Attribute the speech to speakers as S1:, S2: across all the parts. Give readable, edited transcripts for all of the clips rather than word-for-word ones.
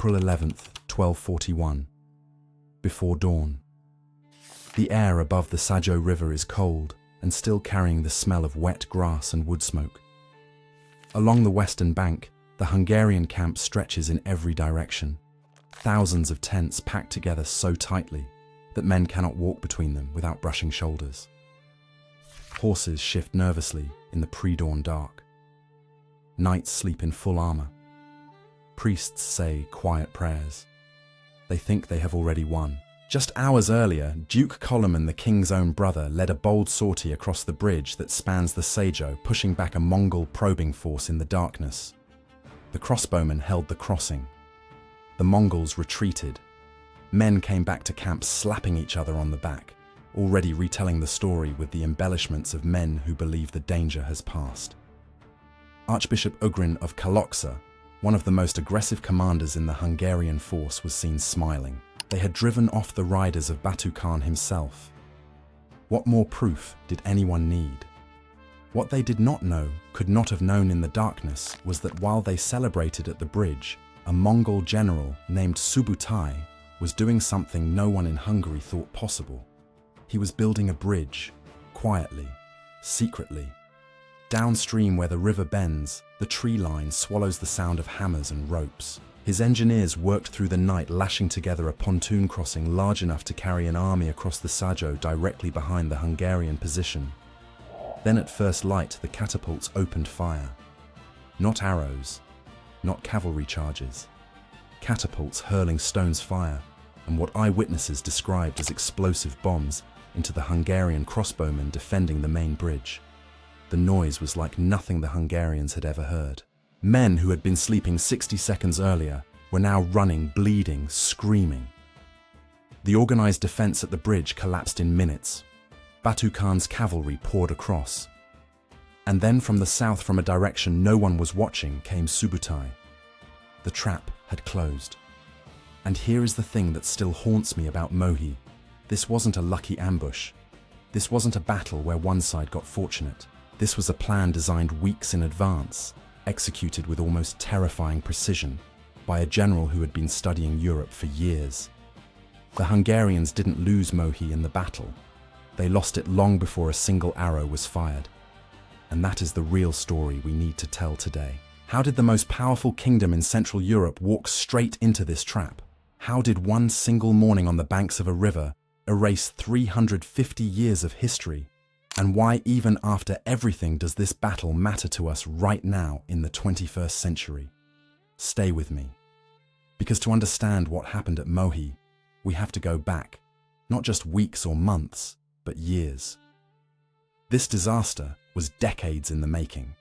S1: April 11th, 1241. Before dawn. The air above the Sajo River is cold and still carrying the smell of wet grass and wood smoke. Along the western bank, the Hungarian camp stretches in every direction. Thousands of tents packed together so tightly that men cannot walk between them without brushing shoulders. Horses shift nervously in the pre-dawn dark. Knights sleep in full armor. Priests say quiet prayers. They think they have already won. Just hours earlier, Duke Koloman, the king's own brother, led a bold sortie across the bridge that spans the Sajo, pushing back a Mongol probing force in the darkness. The crossbowmen held the crossing. The Mongols retreated. Men came back to camp slapping each other on the back, already retelling the story with the embellishments of men who believe the danger has passed. Archbishop Ugrin of Kalocsa, one of the most aggressive commanders in the Hungarian force, was seen smiling. They had driven off the riders of Batu Khan himself. What more proof did anyone need? What they did not know, could not have known in the darkness, was that while they celebrated at the bridge, a Mongol general named Subutai was doing something no one in Hungary thought possible. He was building a bridge, quietly, secretly. Downstream where the river bends, the tree line swallows the sound of hammers and ropes. His engineers worked through the night, lashing together a pontoon crossing large enough to carry an army across the Sajo directly behind the Hungarian position. Then at first light, the catapults opened fire. Not arrows, not cavalry charges. Catapults hurling stones fire, and what eyewitnesses described as explosive bombs into the Hungarian crossbowmen defending the main bridge. The noise was like nothing the Hungarians had ever heard. Men who had been sleeping 60 seconds earlier were now running, bleeding, screaming. The organized defense at the bridge collapsed in minutes. Batu Khan's cavalry poured across. And then from the south, from a direction no one was watching, came Subutai. The trap had closed. And here is the thing that still haunts me about Mohi. This wasn't a lucky ambush. This wasn't a battle where one side got fortunate. This was a plan designed weeks in advance, executed with almost terrifying precision by a general who had been studying Europe for years. The Hungarians didn't lose Mohi in the battle. They lost it long before a single arrow was fired. And that is the real story we need to tell today. How did the most powerful kingdom in Central Europe walk straight into this trap? How did one single morning on the banks of a river erase 350 years of history? And why, even after everything, does this battle matter to us right now in the 21st century? Stay with me. Because to understand what happened at Mohi, we have to go back, not just weeks or months, but years. This disaster was decades in the making,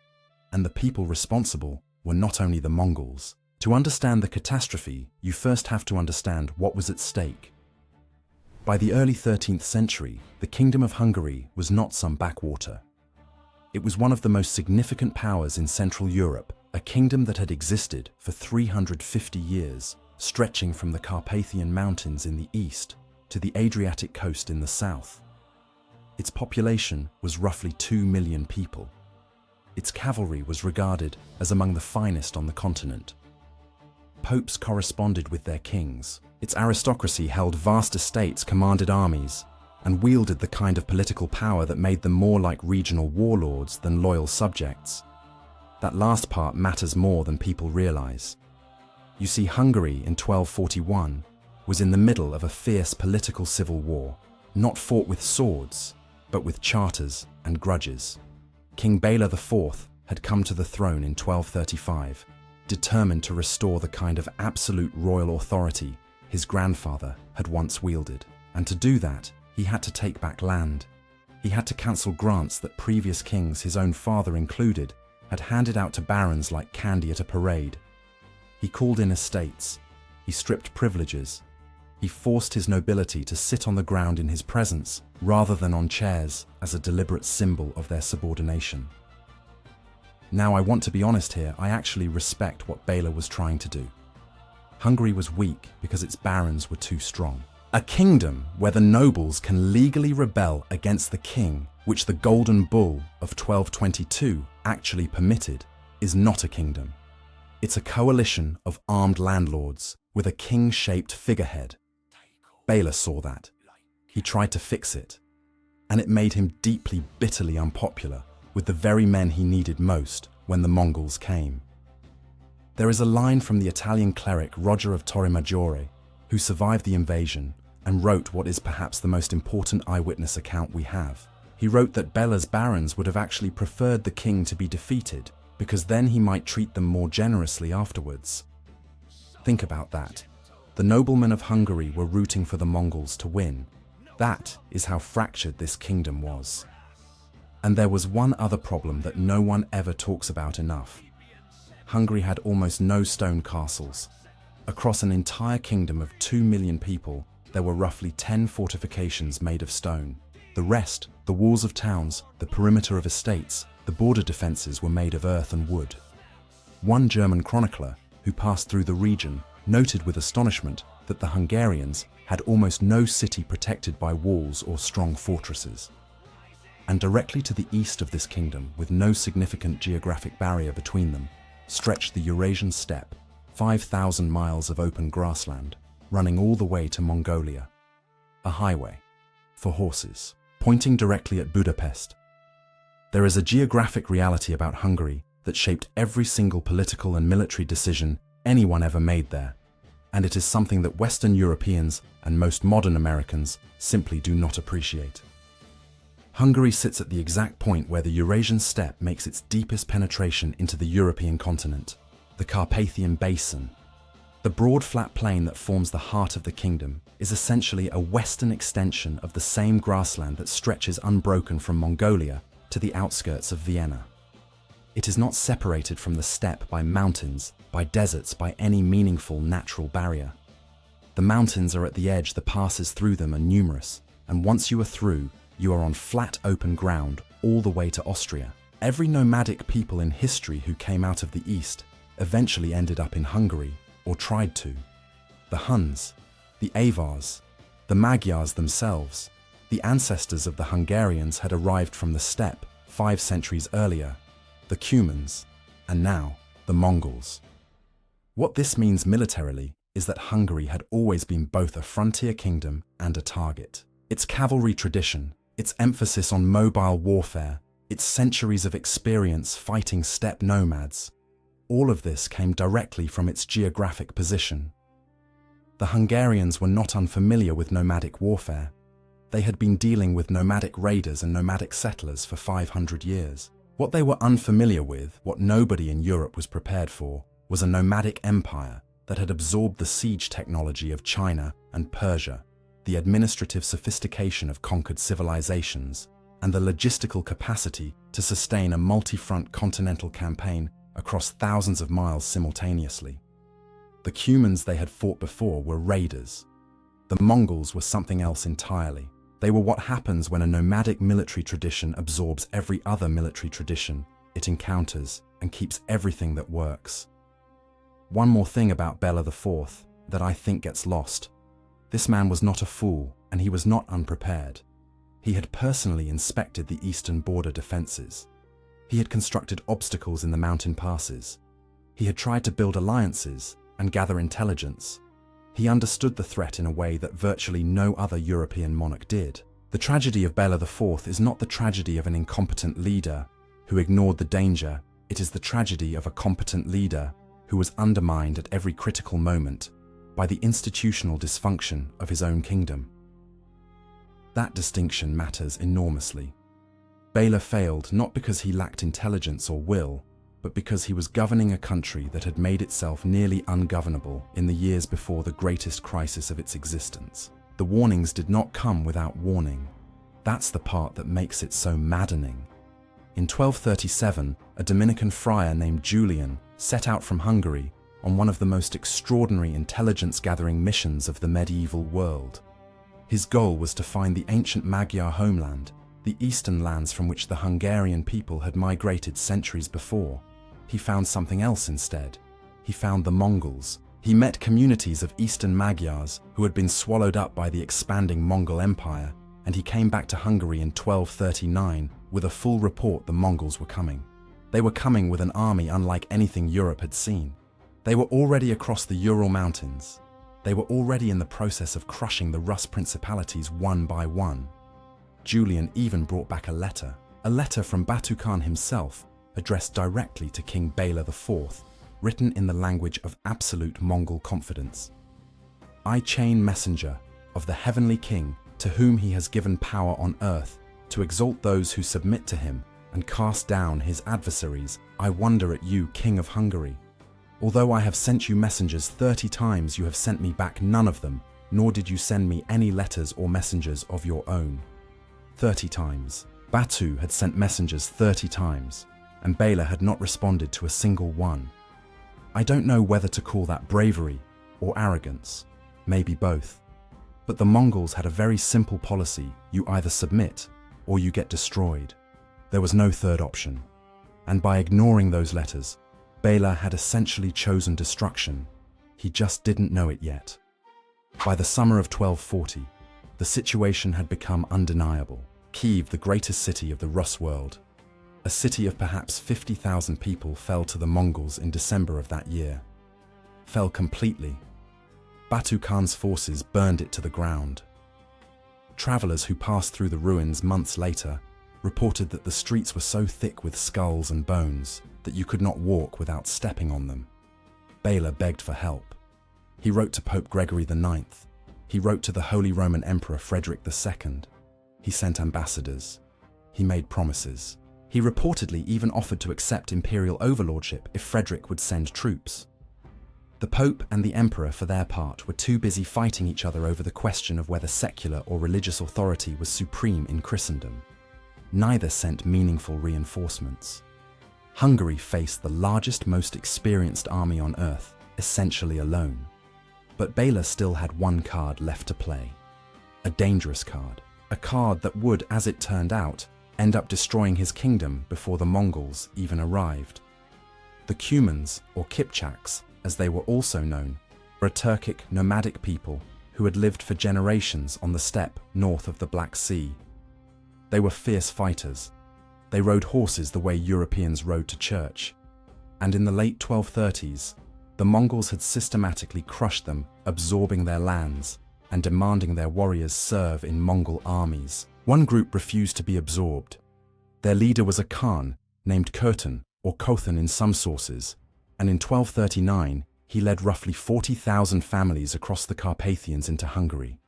S1: and the people responsible were not only the Mongols. To understand the catastrophe, you first have to understand what was at stake. By the early 13th century, the Kingdom of Hungary was not some backwater. It was one of the most significant powers in Central Europe, a kingdom that had existed for 350 years, stretching from the Carpathian Mountains in the east to the Adriatic coast in the south. Its population was roughly 2 million people. Its cavalry was regarded as among the finest on the continent. Popes corresponded with their kings. Its aristocracy held vast estates, commanded armies, and wielded the kind of political power that made them more like regional warlords than loyal subjects. That last part matters more than people realize. You see, Hungary in 1241 was in the middle of a fierce political civil war, not fought with swords, but with charters and grudges. King Bela IV had come to the throne in 1235, determined to restore the kind of absolute royal authority his grandfather had once wielded. And to do that, he had to take back land. He had to cancel grants that previous kings, his own father included, had handed out to barons like candy at a parade. He called in estates. He stripped privileges. He forced his nobility to sit on the ground in his presence rather than on chairs as a deliberate symbol of their subordination. Now, I want to be honest here, I actually respect what Bela was trying to do. Hungary was weak because its barons were too strong. A kingdom where the nobles can legally rebel against the king, which the Golden Bull of 1222 actually permitted, is not a kingdom. It's a coalition of armed landlords with a king-shaped figurehead. Bela saw that. He tried to fix it, and it made him deeply, bitterly unpopular with the very men he needed most when the Mongols came. There is a line from the Italian cleric Roger of Torremaggiore, who survived the invasion and wrote what is perhaps the most important eyewitness account we have. He wrote that Bela's barons would have actually preferred the king to be defeated, because then he might treat them more generously afterwards. Think about that. The noblemen of Hungary were rooting for the Mongols to win. That is how fractured this kingdom was. And there was one other problem that no one ever talks about enough. Hungary had almost no stone castles. Across an entire kingdom of 2 million people, there were roughly 10 fortifications made of stone. The rest, the walls of towns, the perimeter of estates, the border defenses were made of earth and wood. One German chronicler, who passed through the region, noted with astonishment that the Hungarians had almost no city protected by walls or strong fortresses. And directly to the east of this kingdom, with no significant geographic barrier between them, stretched the Eurasian steppe, 5,000 miles of open grassland, running all the way to Mongolia. A highway, for horses, pointing directly at Budapest. There is a geographic reality about Hungary that shaped every single political and military decision anyone ever made there, and it is something that Western Europeans and most modern Americans simply do not appreciate. Hungary sits at the exact point where the Eurasian steppe makes its deepest penetration into the European continent, the Carpathian Basin. The broad flat plain that forms the heart of the kingdom is essentially a western extension of the same grassland that stretches unbroken from Mongolia to the outskirts of Vienna. It is not separated from the steppe by mountains, by deserts, by any meaningful natural barrier. The mountains are at the edge, the passes through them are numerous, and once you are through, you are on flat open ground all the way to Austria. Every nomadic people in history who came out of the east eventually ended up in Hungary, or tried to. The Huns, the Avars, the Magyars themselves, the ancestors of the Hungarians had arrived from the steppe 5 centuries earlier, the Cumans, and now the Mongols. What this means militarily is that Hungary had always been both a frontier kingdom and a target. Its cavalry tradition, its emphasis on mobile warfare, its centuries of experience fighting steppe nomads, all of this came directly from its geographic position. The Hungarians were not unfamiliar with nomadic warfare. They had been dealing with nomadic raiders and nomadic settlers for 500 years. What they were unfamiliar with, what nobody in Europe was prepared for, was a nomadic empire that had absorbed the siege technology of China and Persia, the administrative sophistication of conquered civilizations, and the logistical capacity to sustain a multi-front continental campaign across thousands of miles simultaneously. The Cumans they had fought before were raiders. The Mongols were something else entirely. They were what happens when a nomadic military tradition absorbs every other military tradition it encounters and keeps everything that works. One more thing about Bela IV that I think gets lost. This man was not a fool, and he was not unprepared. He had personally inspected the eastern border defenses. He had constructed obstacles in the mountain passes. He had tried to build alliances and gather intelligence. He understood the threat in a way that virtually no other European monarch did. The tragedy of Bela IV is not the tragedy of an incompetent leader who ignored the danger. It is the tragedy of a competent leader who was undermined at every critical moment by the institutional dysfunction of his own kingdom. That distinction matters enormously. Bela failed not because he lacked intelligence or will, but because he was governing a country that had made itself nearly ungovernable in the years before the greatest crisis of its existence. The warnings did not come without warning. That's the part that makes it so maddening. In 1237, a Dominican friar named Julian set out from Hungary on one of the most extraordinary intelligence-gathering missions of the medieval world. His goal was to find the ancient Magyar homeland, the eastern lands from which the Hungarian people had migrated centuries before. He found something else instead. He found the Mongols. He met communities of eastern Magyars who had been swallowed up by the expanding Mongol Empire, and he came back to Hungary in 1239 with a full report the Mongols were coming. They were coming with an army unlike anything Europe had seen. They were already across the Ural Mountains. They were already in the process of crushing the Rus principalities one by one. Julian even brought back a letter from Batu Khan himself, addressed directly to King Bela IV, written in the language of absolute Mongol confidence. I chain messenger of the heavenly king, to whom he has given power on earth, to exalt those who submit to him and cast down his adversaries. I wonder at you, King of Hungary. Although I have sent you messengers 30 times, you have sent me back none of them, nor did you send me any letters or messengers of your own. 30 times. Batu had sent messengers 30 times, and Bela had not responded to a single one. I don't know whether to call that bravery or arrogance, maybe both. But the Mongols had a very simple policy: you either submit or you get destroyed. There was no third option. And by ignoring those letters, Bela had essentially chosen destruction. He just didn't know it yet. By the summer of 1240, the situation had become undeniable. Kyiv, the greatest city of the Rus world, a city of perhaps 50,000 people, fell to the Mongols in December of that year. Fell completely. Batu Khan's forces burned it to the ground. Travelers who passed through the ruins months later reported that the streets were so thick with skulls and bones that you could not walk without stepping on them. Bela begged for help. He wrote to Pope Gregory IX. He wrote to the Holy Roman Emperor Frederick II. He sent ambassadors. He made promises. He reportedly even offered to accept imperial overlordship if Frederick would send troops. The Pope and the Emperor, for their part, were too busy fighting each other over the question of whether secular or religious authority was supreme in Christendom. Neither sent meaningful reinforcements. Hungary faced the largest, most experienced army on earth, essentially alone. But Bela still had one card left to play. A dangerous card. A card that would, as it turned out, end up destroying his kingdom before the Mongols even arrived. The Cumans, or Kipchaks, as they were also known, were a Turkic nomadic people who had lived for generations on the steppe north of the Black Sea. They were fierce fighters. They rode horses the way Europeans rode to church. And in the late 1230s, the Mongols had systematically crushed them, absorbing their lands and demanding their warriors serve in Mongol armies. One group refused to be absorbed. Their leader was a Khan named Kurtan, or Kothan in some sources, and in 1239 he led roughly 40,000 families across the Carpathians into Hungary.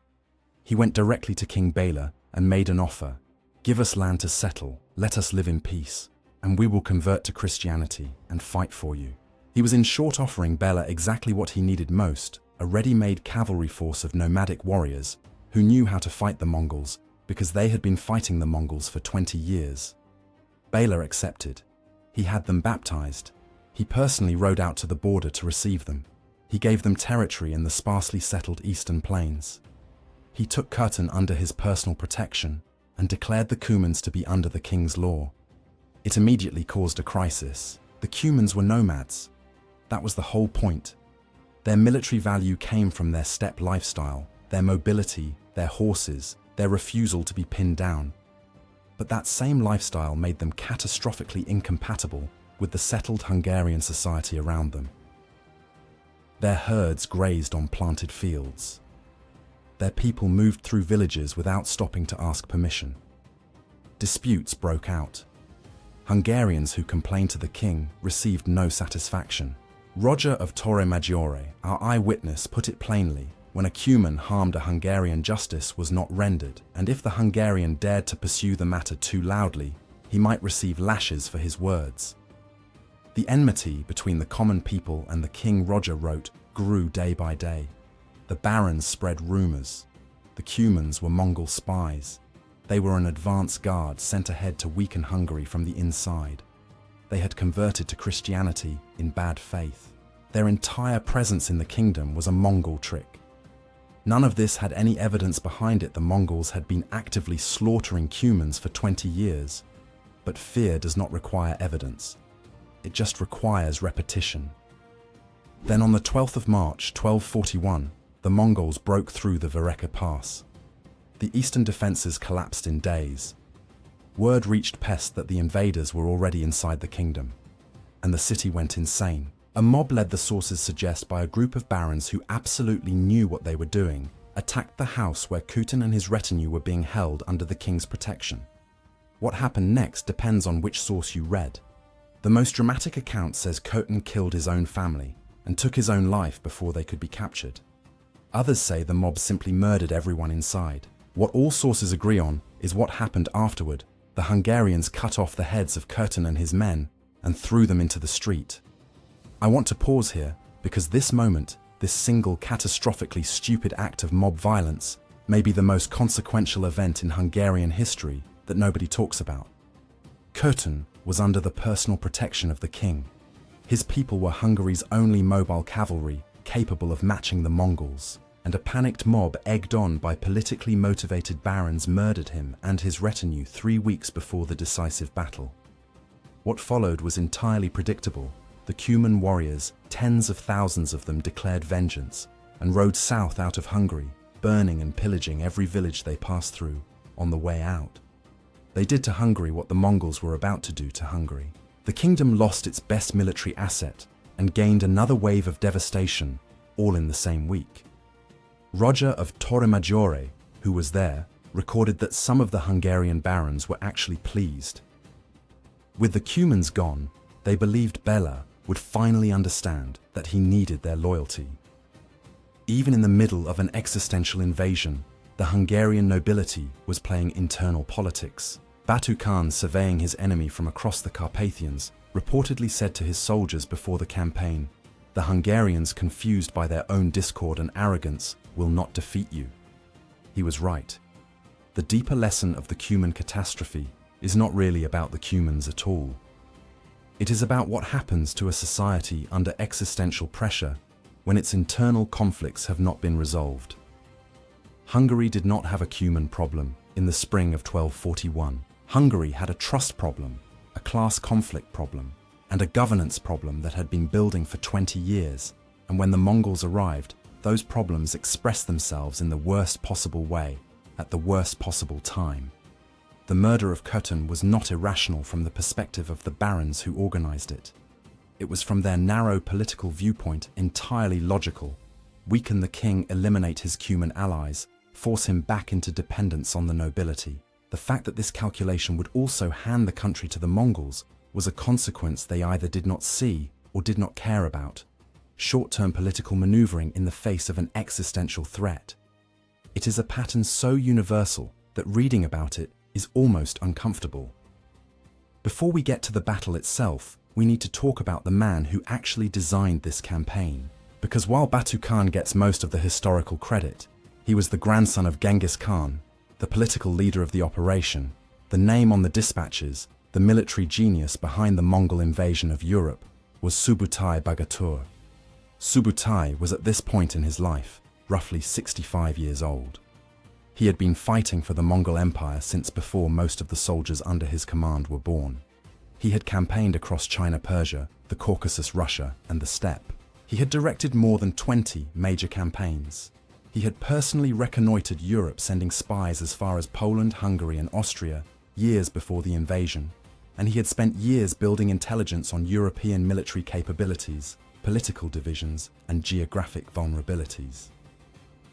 S1: He went directly to King Bela and made an offer: give us land to settle, let us live in peace, and we will convert to Christianity and fight for you. He was in short offering Bela exactly what he needed most: a ready-made cavalry force of nomadic warriors who knew how to fight the Mongols because they had been fighting the Mongols for 20 years. Bela accepted. He had them baptized. He personally rode out to the border to receive them. He gave them territory in the sparsely settled eastern plains. He took Kurtan under his personal protection and declared the Cumans to be under the king's law. It immediately caused a crisis. The Cumans were nomads. That was the whole point. Their military value came from their steppe lifestyle, their mobility, their horses, their refusal to be pinned down. But that same lifestyle made them catastrophically incompatible with the settled Hungarian society around them. Their herds grazed on planted fields. Their people moved through villages without stopping to ask permission. Disputes broke out. Hungarians who complained to the king received no satisfaction. Roger of Torre Maggiore, our eyewitness, put it plainly: when a Cuman harmed a Hungarian, justice was not rendered, and if the Hungarian dared to pursue the matter too loudly, he might receive lashes for his words. The enmity between the common people and the king, Roger wrote, grew day by day. The barons spread rumors. The Cumans were Mongol spies. They were an advance guard sent ahead to weaken Hungary from the inside. They had converted to Christianity in bad faith. Their entire presence in the kingdom was a Mongol trick. None of this had any evidence behind it. The Mongols had been actively slaughtering Cumans for 20 years. But fear does not require evidence. It just requires repetition. Then on the 12th of March, 1241, the Mongols broke through the Vereka Pass. The eastern defenses collapsed in days. Word reached Pest that the invaders were already inside the kingdom, and the city went insane. A mob, led the sources suggest by a group of barons who absolutely knew what they were doing, attacked the house where Kutyn and his retinue were being held under the king's protection. What happened next depends on which source you read. The most dramatic account says Kutyn killed his own family and took his own life before they could be captured. Others say the mob simply murdered everyone inside. What all sources agree on is what happened afterward. The Hungarians cut off the heads of Kutyn and his men and threw them into the street. I want to pause here because this moment, this single catastrophically stupid act of mob violence, may be the most consequential event in Hungarian history that nobody talks about. Kutyn was under the personal protection of the king. His people were Hungary's only mobile cavalry capable of matching the Mongols, and a panicked mob egged on by politically motivated barons murdered him and his retinue 3 weeks before the decisive battle. What followed was entirely predictable. The Cuman warriors, tens of thousands of them, declared vengeance and rode south out of Hungary, burning and pillaging every village they passed through on the way out. They did to Hungary what the Mongols were about to do to Hungary. The kingdom lost its best military asset and gained another wave of devastation, all in the same week. Roger of Torremaggiore, who was there, recorded that some of the Hungarian barons were actually pleased. With the Cumans gone, they believed Bela would finally understand that he needed their loyalty. Even in the middle of an existential invasion, the Hungarian nobility was playing internal politics. Batu Khan, surveying his enemy from across the Carpathians, reportedly said to his soldiers before the campaign, "The Hungarians, confused by their own discord and arrogance, will not defeat you." He was right. The deeper lesson of the Cuman catastrophe is not really about the Cumans at all. It is about what happens to a society under existential pressure when its internal conflicts have not been resolved. Hungary did not have a Cuman problem in the spring of 1241. Hungary had a trust problem, a class conflict problem, and a governance problem that had been building for 20 years, and when the Mongols arrived, those problems expressed themselves in the worst possible way, at the worst possible time. The murder of Kutyn was not irrational from the perspective of the barons who organized it. It was from their narrow political viewpoint entirely logical. Weaken the king, eliminate his Cuman allies, force him back into dependence on the nobility. The fact that this calculation would also hand the country to the Mongols was a consequence they either did not see or did not care about. Short-term political maneuvering in the face of an existential threat. It is a pattern so universal that reading about it is almost uncomfortable. Before we get to the battle itself, we need to talk about the man who actually designed this campaign. Because while Batu Khan gets most of the historical credit, he was the grandson of Genghis Khan, the political leader of the operation, the name on the dispatches, the military genius behind the Mongol invasion of Europe, was Subutai Bagatur. Subutai was at this point in his life, roughly 65 years old. He had been fighting for the Mongol Empire since before most of the soldiers under his command were born. He had campaigned across China, Persia, the Caucasus, Russia, and the steppe. He had directed more than 20 major campaigns. He had personally reconnoitered Europe, sending spies as far as Poland, Hungary, and Austria years before the invasion, and he had spent years building intelligence on European military capabilities, political divisions, and geographic vulnerabilities.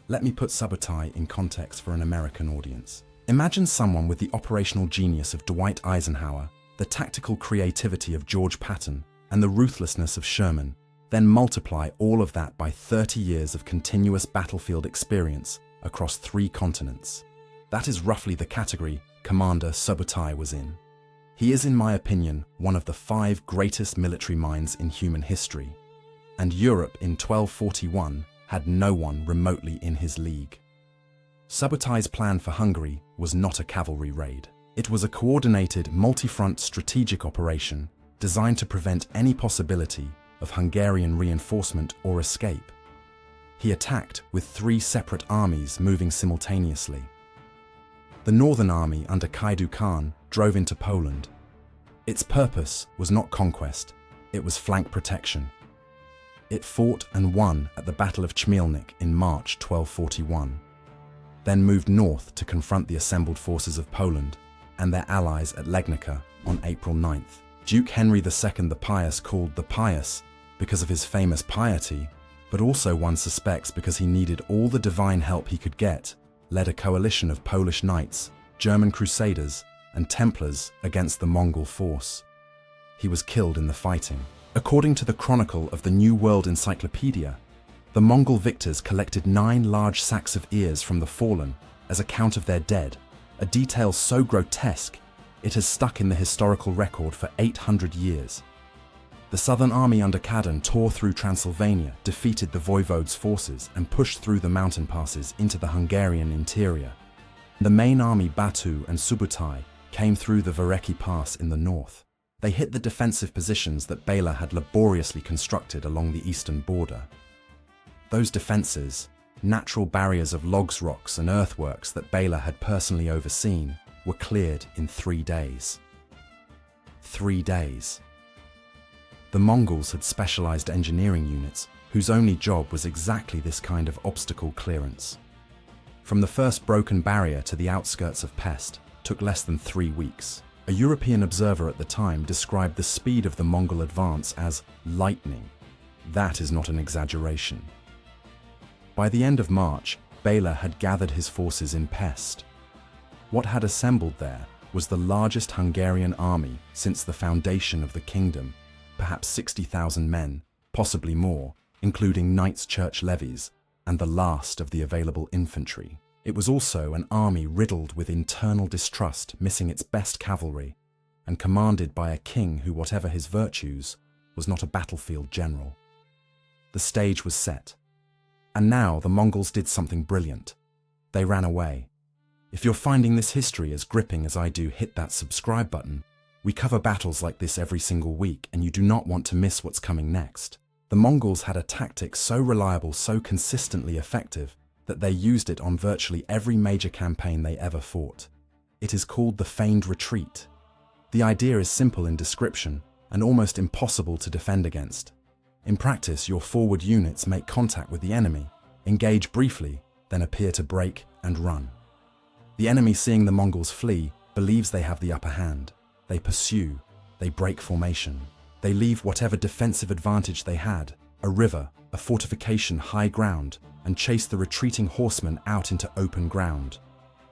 S1: Let me put Subutai in context for an American audience. Imagine someone with the operational genius of Dwight Eisenhower, the tactical creativity of George Patton, and the ruthlessness of Sherman. Then multiply all of that by 30 years of continuous battlefield experience across 3 continents. That is roughly the category Commander Subutai was in. He is, in my opinion, one of the 5 greatest military minds in human history. And Europe in 1241 had no one remotely in his league. Subutai's plan for Hungary was not a cavalry raid. It was a coordinated, multi-front strategic operation designed to prevent any possibility of Hungarian reinforcement or escape. He attacked with 3 separate armies moving simultaneously. The Northern Army under Kaidu Khan drove into Poland. Its purpose was not conquest, it was flank protection. It fought and won at the Battle of Chmielnik in March 1241, then moved north to confront the assembled forces of Poland and their allies at Legnica on April 9th. Duke Henry II the Pious, called the Pious, because of his famous piety, but also one suspects because he needed all the divine help he could get, led a coalition of Polish knights, German crusaders, and Templars against the Mongol force. He was killed in the fighting. According to the Chronicle of the New World Encyclopedia, the Mongol victors collected 9 large sacks of ears from the fallen as a count of their dead, a detail so grotesque it has stuck in the historical record for 800 years. The southern army under Kádár tore through Transylvania, defeated the voivode's forces, and pushed through the mountain passes into the Hungarian interior. The main army Batu and Subutai came through the Vereki Pass in the north. They hit the defensive positions that Béla had laboriously constructed along the eastern border. Those defenses, natural barriers of logs, rocks, and earthworks that Béla had personally overseen, were cleared in 3 days. 3 days. The Mongols had specialized engineering units whose only job was exactly this kind of obstacle clearance. From the first broken barrier to the outskirts of Pest took less than 3 weeks. A European observer at the time described the speed of the Mongol advance as lightning. That is not an exaggeration. By the end of March, Béla had gathered his forces in Pest. What had assembled there was the largest Hungarian army since the foundation of the kingdom, perhaps 60,000 men, possibly more, including knights' church levies, and the last of the available infantry. It was also an army riddled with internal distrust, missing its best cavalry, and commanded by a king who, whatever his virtues, was not a battlefield general. The stage was set. And now the Mongols did something brilliant. They ran away. If you're finding this history as gripping as I do, hit that subscribe button. We cover battles like this every single week, and you do not want to miss what's coming next. The Mongols had a tactic so reliable, so consistently effective, that they used it on virtually every major campaign they ever fought. It is called the feigned retreat. The idea is simple in description and almost impossible to defend against. In practice, your forward units make contact with the enemy, engage briefly, then appear to break and run. The enemy, seeing the Mongols flee, believes they have the upper hand. They pursue, they break formation. They leave whatever defensive advantage they had, a river, a fortification, high ground, and chase the retreating horsemen out into open ground.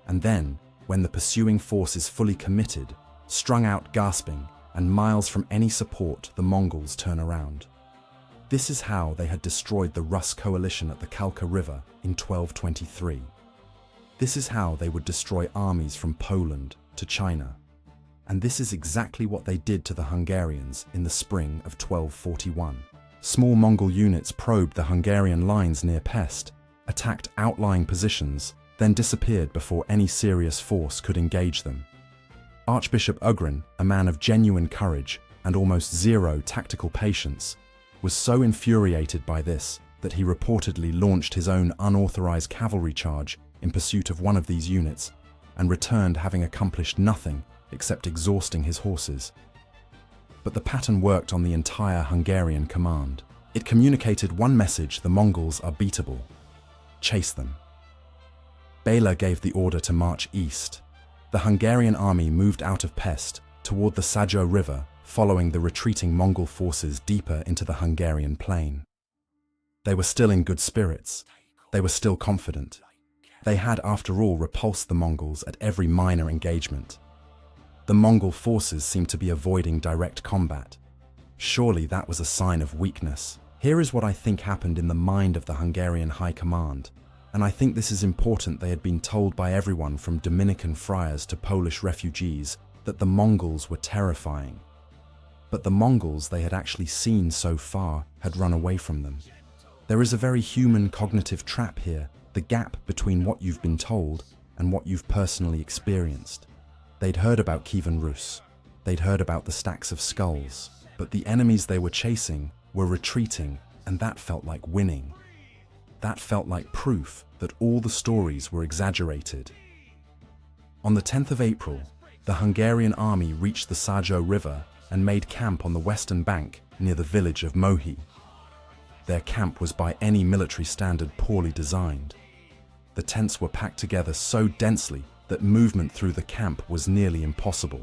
S1: And then, when the pursuing force is fully committed, strung out gasping, and miles from any support, the Mongols turn around. This is how they had destroyed the Rus coalition at the Kalka River in 1223. This is how they would destroy armies from Poland to China. And this is exactly what they did to the Hungarians in the spring of 1241. Small Mongol units probed the Hungarian lines near Pest, attacked outlying positions, then disappeared before any serious force could engage them. Archbishop Ugrin, a man of genuine courage and almost zero tactical patience, was so infuriated by this that he reportedly launched his own unauthorized cavalry charge in pursuit of one of these units and returned having accomplished nothing except exhausting his horses. But the pattern worked on the entire Hungarian command. It communicated one message: the Mongols are beatable. Chase them. Béla gave the order to march east. The Hungarian army moved out of Pest toward the Sajo River, following the retreating Mongol forces deeper into the Hungarian plain. They were still in good spirits. They were still confident. They had, after all, repulsed the Mongols at every minor engagement. The Mongol forces seemed to be avoiding direct combat. Surely that was a sign of weakness. Here is what I think happened in the mind of the Hungarian High Command, and I think this is important. They had been told by everyone from Dominican friars to Polish refugees that the Mongols were terrifying. But the Mongols they had actually seen so far had run away from them. There is a very human cognitive trap here, the gap between what you've been told and what you've personally experienced. They'd heard about Kievan Rus, they'd heard about the stacks of skulls, but the enemies they were chasing were retreating, and that felt like winning. That felt like proof that all the stories were exaggerated. On the 10th of April, the Hungarian army reached the Sajo River and made camp on the western bank near the village of Mohi. Their camp was by any military standard poorly designed. The tents were packed together so densely that movement through the camp was nearly impossible.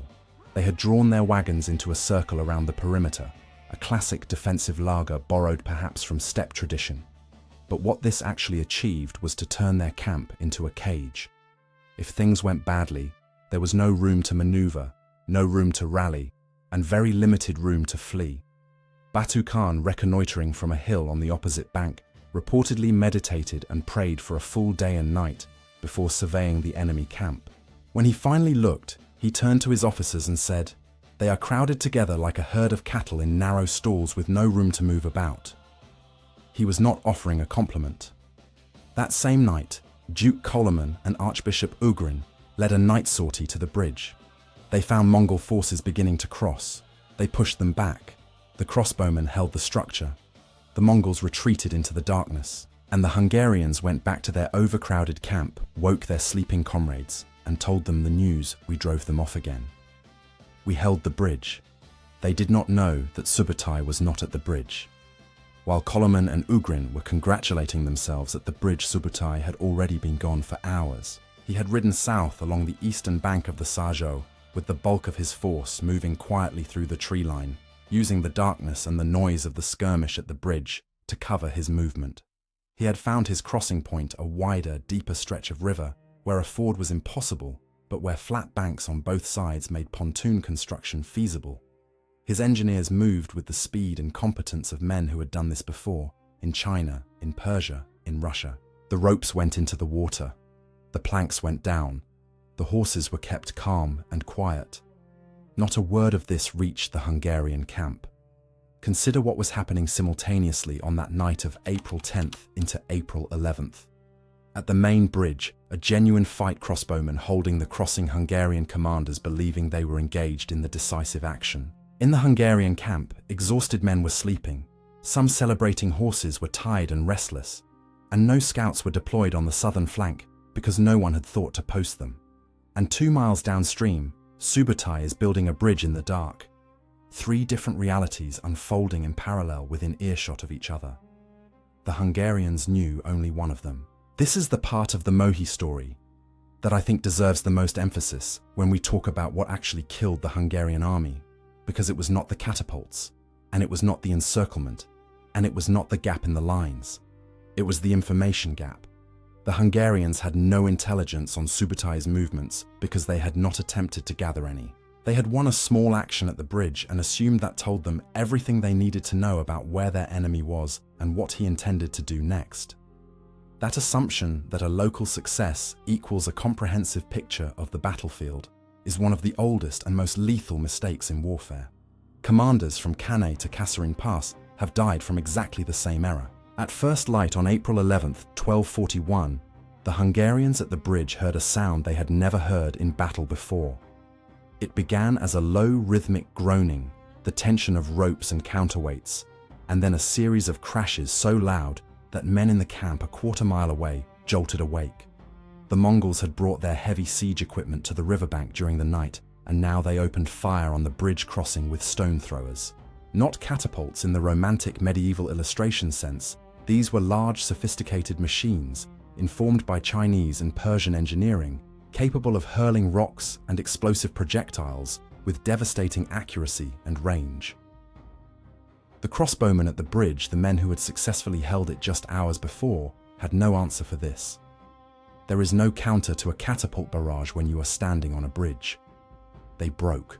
S1: They had drawn their wagons into a circle around the perimeter, a classic defensive lager borrowed perhaps from steppe tradition. But what this actually achieved was to turn their camp into a cage. If things went badly, there was no room to maneuver, no room to rally, and very limited room to flee. Batu Khan, reconnoitering from a hill on the opposite bank, reportedly meditated and prayed for a full day and night before surveying the enemy camp. When he finally looked, he turned to his officers and said, "They are crowded together like a herd of cattle in narrow stalls with no room to move about." He was not offering a compliment. That same night, Duke Koloman and Archbishop Ugrin led a night sortie to the bridge. They found Mongol forces beginning to cross. They pushed them back. The crossbowmen held the structure. The Mongols retreated into the darkness, and the Hungarians went back to their overcrowded camp, woke their sleeping comrades, and told them the news. We drove them off again. We held the bridge. They did not know that Subutai was not at the bridge. While Koloman and Ugrin were congratulating themselves at the bridge, Subutai had already been gone for hours. He had ridden south along the eastern bank of the Sajo, with the bulk of his force moving quietly through the tree line, using the darkness and the noise of the skirmish at the bridge to cover his movement. He had found his crossing point, a wider, deeper stretch of river, where a ford was impossible, but where flat banks on both sides made pontoon construction feasible. His engineers moved with the speed and competence of men who had done this before, in China, in Persia, in Russia. The ropes went into the water. The planks went down. The horses were kept calm and quiet. Not a word of this reached the Hungarian camp. Consider what was happening simultaneously on that night of April 10th into April 11th. At the main bridge, a genuine fight, crossbowmen holding the crossing Hungarian commanders believing they were engaged in the decisive action. In the Hungarian camp, exhausted men were sleeping. Some celebrating horses were tired and restless, and no scouts were deployed on the southern flank because no one had thought to post them. And 2 miles downstream, Subutai is building a bridge in the dark. 3 different realities unfolding in parallel within earshot of each other. The Hungarians knew only one of them. This is the part of the Mohi story that I think deserves the most emphasis when we talk about what actually killed the Hungarian army, because it was not the catapults, and it was not the encirclement, and it was not the gap in the lines. It was the information gap. The Hungarians had no intelligence on Subutai's movements because they had not attempted to gather any. They had won a small action at the bridge and assumed that told them everything they needed to know about where their enemy was and what he intended to do next. That assumption that a local success equals a comprehensive picture of the battlefield is one of the oldest and most lethal mistakes in warfare. Commanders from Cannae to Kasserine Pass have died from exactly the same error. At first light on April 11th, 1241, the Hungarians at the bridge heard a sound they had never heard in battle before. It began as a low rhythmic groaning, the tension of ropes and counterweights, and then a series of crashes so loud that men in the camp a quarter-mile away jolted awake. The Mongols had brought their heavy siege equipment to the riverbank during the night, and now they opened fire on the bridge crossing with stone throwers. Not catapults in the romantic medieval illustration sense, these were large, sophisticated machines, informed by Chinese and Persian engineering, capable of hurling rocks and explosive projectiles with devastating accuracy and range. The crossbowmen at the bridge, the men who had successfully held it just hours before, had no answer for this. There is no counter to a catapult barrage when you are standing on a bridge. They broke.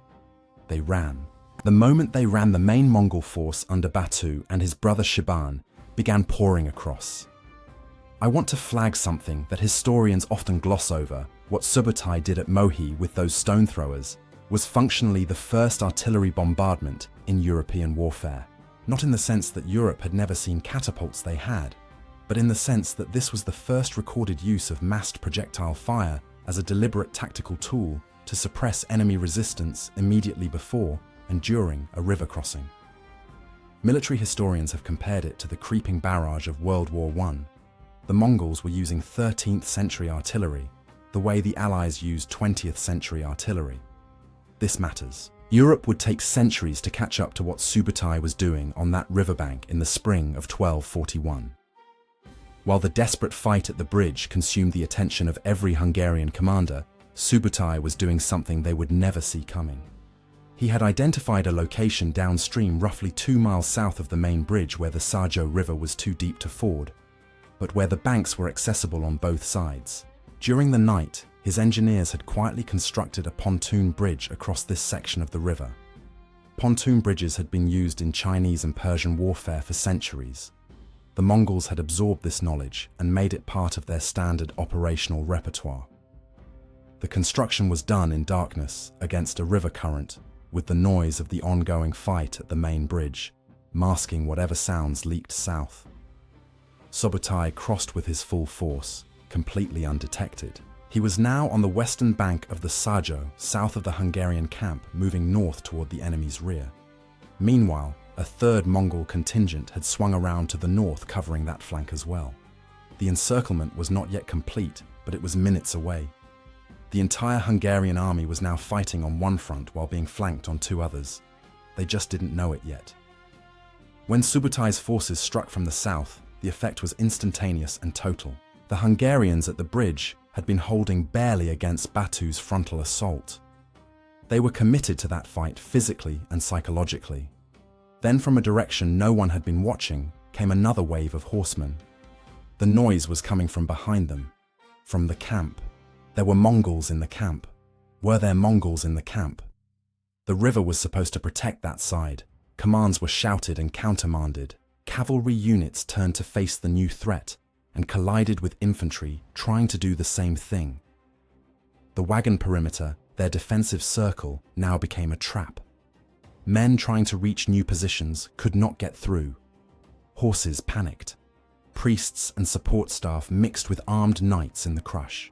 S1: They ran. The moment they ran, the main Mongol force under Batu and his brother Shiban began pouring across. I want to flag something that historians often gloss over. What Subutai did at Mohi with those stone throwers was functionally the first artillery bombardment in European warfare. Not in the sense that Europe had never seen catapults, they had, but in the sense that this was the first recorded use of massed projectile fire as a deliberate tactical tool to suppress enemy resistance immediately before and during a river crossing. Military historians have compared it to the creeping barrage of World War I. The Mongols were using 13th century artillery, the way the Allies used 20th century artillery. This matters. Europe would take centuries to catch up to what Subutai was doing on that riverbank in the spring of 1241. While the desperate fight at the bridge consumed the attention of every Hungarian commander, Subutai was doing something they would never see coming. He had identified a location downstream roughly 2 miles south of the main bridge where the Sajo River was too deep to ford, but where the banks were accessible on both sides. During the night, his engineers had quietly constructed a pontoon bridge across this section of the river. Pontoon bridges had been used in Chinese and Persian warfare for centuries. The Mongols had absorbed this knowledge and made it part of their standard operational repertoire. The construction was done in darkness against a river current, with the noise of the ongoing fight at the main bridge, masking whatever sounds leaked south. Subutai crossed with his full force, completely undetected. He was now on the western bank of the Sajo, south of the Hungarian camp, moving north toward the enemy's rear. Meanwhile, a third Mongol contingent had swung around to the north, covering that flank as well. The encirclement was not yet complete, but it was minutes away. The entire Hungarian army was now fighting on one front while being flanked on 2 others. They just didn't know it yet. When Subutai's forces struck from the south, the effect was instantaneous and total. The Hungarians at the bridge had been holding barely against Batu's frontal assault. They were committed to that fight physically and psychologically. Then from a direction no one had been watching came another wave of horsemen. The noise was coming from behind them, from the camp. There were Mongols in the camp. Were there Mongols in the camp? The river was supposed to protect that side. Commands were shouted and countermanded. Cavalry units turned to face the new threat and collided with infantry trying to do the same thing. The wagon perimeter, their defensive circle, now became a trap. Men trying to reach new positions could not get through. Horses panicked. Priests and support staff mixed with armed knights in the crush.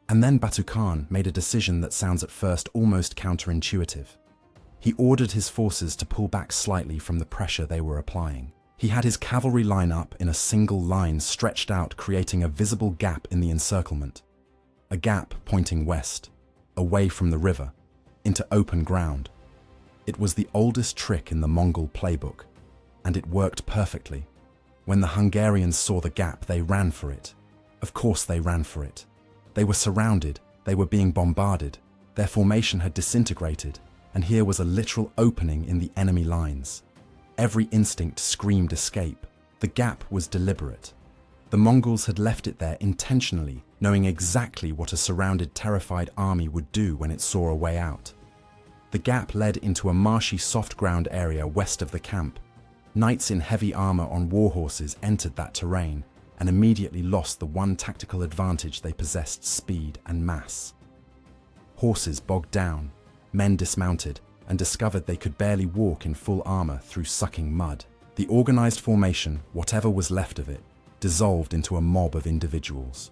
S1: And then Batu Khan made a decision that sounds at first almost counterintuitive. He ordered his forces to pull back slightly from the pressure they were applying. He had his cavalry line up in a single line stretched out, creating a visible gap in the encirclement. A gap pointing west, away from the river, into open ground. It was the oldest trick in the Mongol playbook, and it worked perfectly. When the Hungarians saw the gap, they ran for it. Of course they ran for it. They were surrounded, they were being bombarded, their formation had disintegrated, and here was a literal opening in the enemy lines. Every instinct screamed escape. The gap was deliberate. The Mongols had left it there intentionally, knowing exactly what a surrounded, terrified army would do when it saw a way out. The gap led into a marshy, soft ground area west of the camp. Knights in heavy armor on warhorses entered that terrain and immediately lost the one tactical advantage they possessed: speed and mass. Horses bogged down, men dismounted, and discovered they could barely walk in full armor through sucking mud. The organized formation, whatever was left of it, dissolved into a mob of individuals.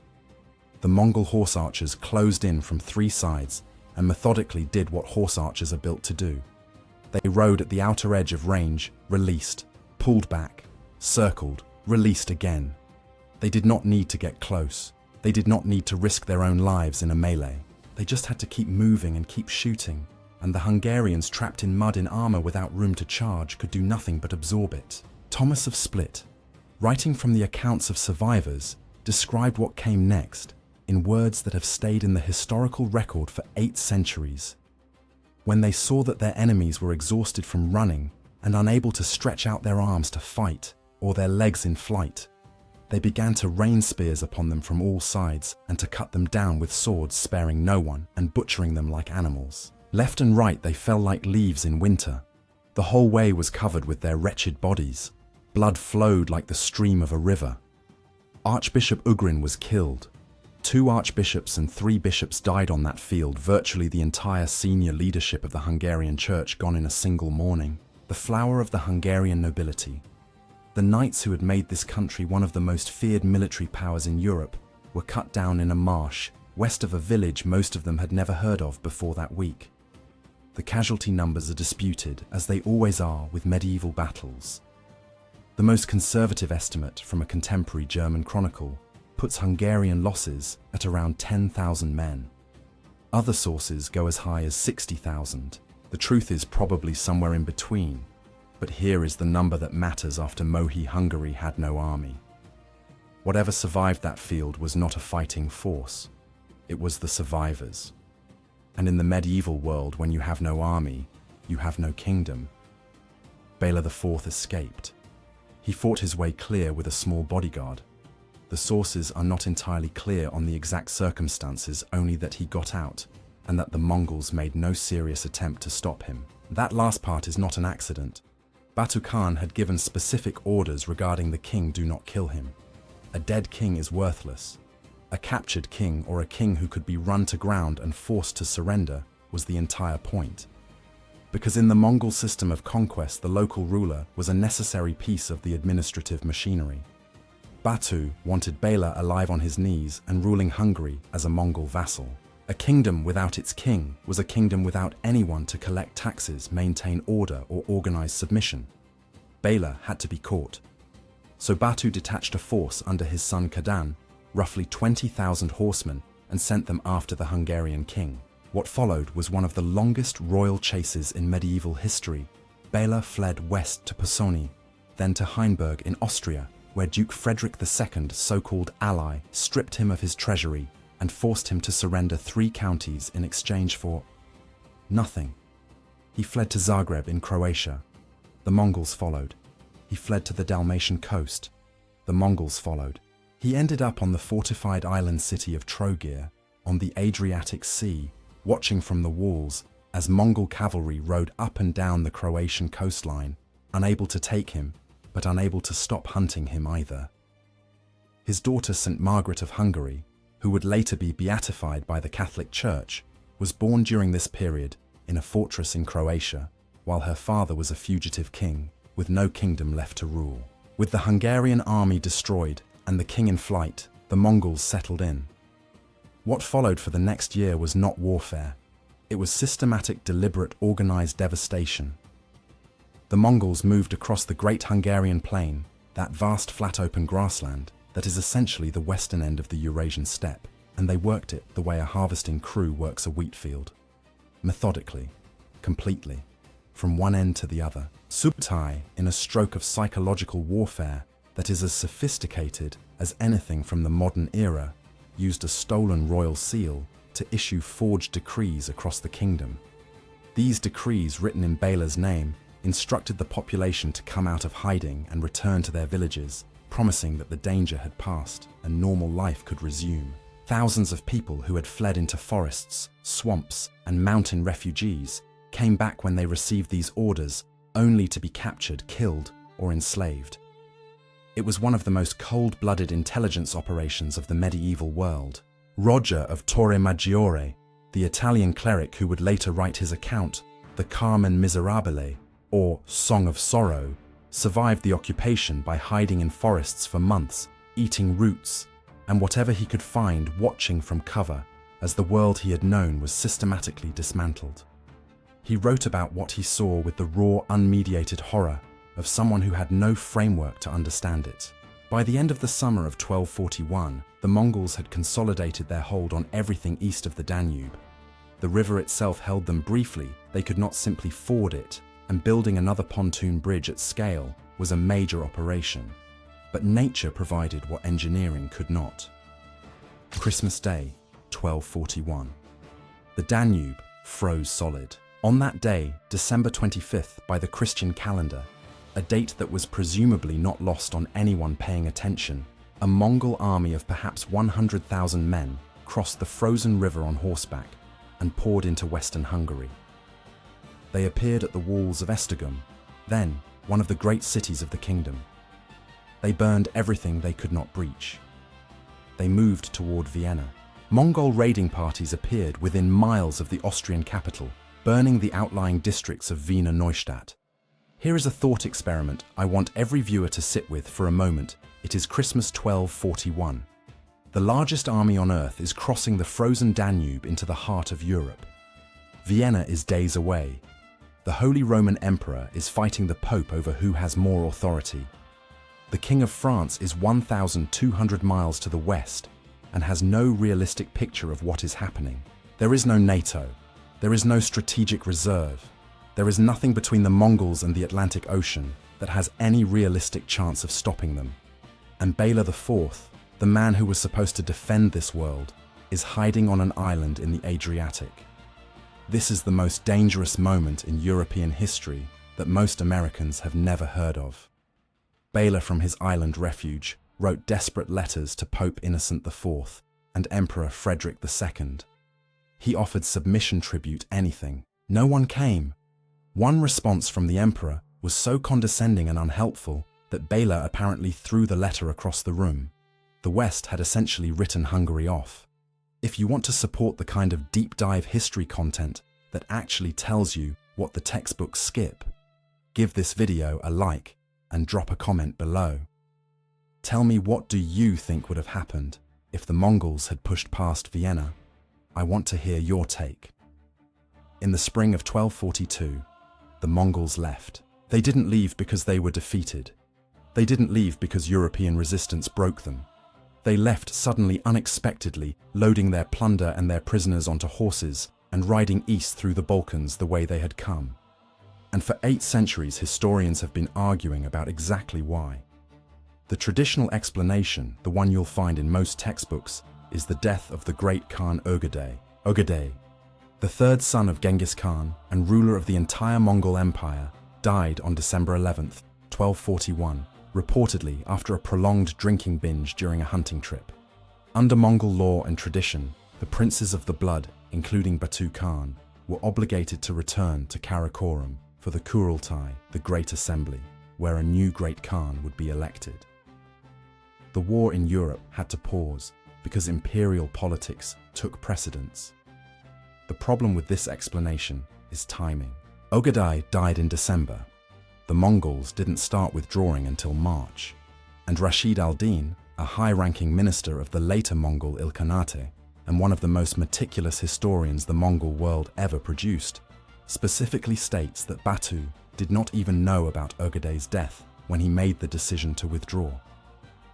S1: The Mongol horse archers closed in from 3 sides and methodically did what horse archers are built to do. They rode at the outer edge of range, released, pulled back, circled, released again. They did not need to get close. They did not need to risk their own lives in a melee. They just had to keep moving and keep shooting, and the Hungarians trapped in mud in armor without room to charge could do nothing but absorb it. Thomas of Split, writing from the accounts of survivors, described what came next in words that have stayed in the historical record for 8 centuries. When they saw that their enemies were exhausted from running and unable to stretch out their arms to fight or their legs in flight, they began to rain spears upon them from all sides and to cut them down with swords, sparing no one and butchering them like animals. Left and right they fell like leaves in winter. The whole way was covered with their wretched bodies. Blood flowed like the stream of a river. Archbishop Ugrin was killed. 2 archbishops and 3 bishops died on that field, virtually the entire senior leadership of the Hungarian church gone in a single morning. The flower of the Hungarian nobility. The knights who had made this country one of the most feared military powers in Europe were cut down in a marsh, west of a village most of them had never heard of before that week. The casualty numbers are disputed, as they always are with medieval battles. The most conservative estimate from a contemporary German chronicle puts Hungarian losses at around 10,000 men. Other sources go as high as 60,000. The truth is probably somewhere in between, but here is the number that matters after Mohi Hungary had no army. Whatever survived that field was not a fighting force. It was the survivors. And in the medieval world, when you have no army, you have no kingdom. Bela IV escaped. He fought his way clear with a small bodyguard. The sources are not entirely clear on the exact circumstances, only that he got out, and that the Mongols made no serious attempt to stop him. That last part is not an accident. Batu Khan had given specific orders regarding the king: do not kill him. A dead king is worthless. A captured king, or a king who could be run to ground and forced to surrender, was the entire point. Because in the Mongol system of conquest, the local ruler was a necessary piece of the administrative machinery. Batu wanted Bela alive on his knees and ruling Hungary as a Mongol vassal. A kingdom without its king was a kingdom without anyone to collect taxes, maintain order, or organize submission. Bela had to be caught. So Batu detached a force under his son Kadan, roughly 20,000 horsemen, and sent them after the Hungarian king. What followed was one of the longest royal chases in medieval history. Bela fled west to Posoni, then to Hainburg in Austria, where Duke Frederick II, so-called ally, stripped him of his treasury and forced him to surrender 3 counties in exchange for nothing. He fled to Zagreb in Croatia. The Mongols followed. He fled to the Dalmatian coast. The Mongols followed. He ended up on the fortified island city of Trogir, on the Adriatic Sea, watching from the walls as Mongol cavalry rode up and down the Croatian coastline, unable to take him, but unable to stop hunting him either. His daughter St. Margaret of Hungary, who would later be beatified by the Catholic Church, was born during this period in a fortress in Croatia, while her father was a fugitive king with no kingdom left to rule. With the Hungarian army destroyed and the king in flight, the Mongols settled in. What followed for the next year was not warfare. It was systematic, deliberate, organized devastation. The Mongols moved across the Great Hungarian Plain, that vast flat open grassland that is essentially the western end of the Eurasian steppe, and they worked it the way a harvesting crew works a wheat field. Methodically, completely, from one end to the other. Subtai, in a stroke of psychological warfare that is as sophisticated as anything from the modern era, used a stolen royal seal to issue forged decrees across the kingdom. These decrees, written in Bela's name, instructed the population to come out of hiding and return to their villages, promising that the danger had passed and normal life could resume. Thousands of people who had fled into forests, swamps, and mountain refugees came back when they received these orders, only to be captured, killed, or enslaved. It was one of the most cold-blooded intelligence operations of the medieval world. Roger of Torre Maggiore, the Italian cleric who would later write his account, the Carmen Miserabile, or Song of Sorrow, survived the occupation by hiding in forests for months, eating roots, and whatever he could find, watching from cover, as the world he had known was systematically dismantled. He wrote about what he saw with the raw, unmediated horror of someone who had no framework to understand it. By the end of the summer of 1241, the Mongols had consolidated their hold on everything east of the Danube. The river itself held them briefly. They could not simply ford it, and building another pontoon bridge at scale was a major operation. But nature provided what engineering could not. Christmas Day, 1241. The Danube froze solid. On that day, December 25th by the Christian calendar, a date that was presumably not lost on anyone paying attention, a Mongol army of perhaps 100,000 men crossed the frozen river on horseback and poured into western Hungary. They appeared at the walls of Esztergom, then one of the great cities of the kingdom. They burned everything they could not breach. They moved toward Vienna. Mongol raiding parties appeared within miles of the Austrian capital, burning the outlying districts of Wiener Neustadt. Here is a thought experiment I want every viewer to sit with for a moment. It is Christmas 1241. The largest army on earth is crossing the frozen Danube into the heart of Europe. Vienna is days away. The Holy Roman Emperor is fighting the Pope over who has more authority. The King of France is 1,200 miles to the west and has no realistic picture of what is happening. There is no NATO. There is no strategic reserve. There is nothing between the Mongols and the Atlantic Ocean that has any realistic chance of stopping them. And Bela IV, the man who was supposed to defend this world, is hiding on an island in the Adriatic. This is the most dangerous moment in European history that most Americans have never heard of. Bela from his island refuge wrote desperate letters to Pope Innocent IV and Emperor Frederick II. He offered submission tribute anything. No one came. One response from the emperor was so condescending and unhelpful that Bela apparently threw the letter across the room. The West had essentially written Hungary off. If you want to support the kind of deep dive history content that actually tells you what the textbooks skip, give this video a like and drop a comment below. Tell me, what do you think would have happened if the Mongols had pushed past Vienna? I want to hear your take. In the spring of 1242, the Mongols left. They didn't leave because they were defeated. They didn't leave because European resistance broke them. They left suddenly, unexpectedly, loading their plunder and their prisoners onto horses and riding east through the Balkans the way they had come. And for 8 centuries, historians have been arguing about exactly why. The traditional explanation, the one you'll find in most textbooks, is the death of the great Khan Ögedei. The third son of Genghis Khan and ruler of the entire Mongol Empire, died on December 11th, 1241, reportedly after a prolonged drinking binge during a hunting trip. Under Mongol law and tradition, the princes of the blood, including Batu Khan, were obligated to return to Karakorum for the Kurultai, the Great Assembly, where a new Great Khan would be elected. The war in Europe had to pause because imperial politics took precedence. The problem with this explanation is timing. Ögedei died in December. The Mongols didn't start withdrawing until March, and Rashid al-Din, a high-ranking minister of the later Mongol Ilkhanate and one of the most meticulous historians the Mongol world ever produced, specifically states that Batu did not even know about Ögedei's death when he made the decision to withdraw.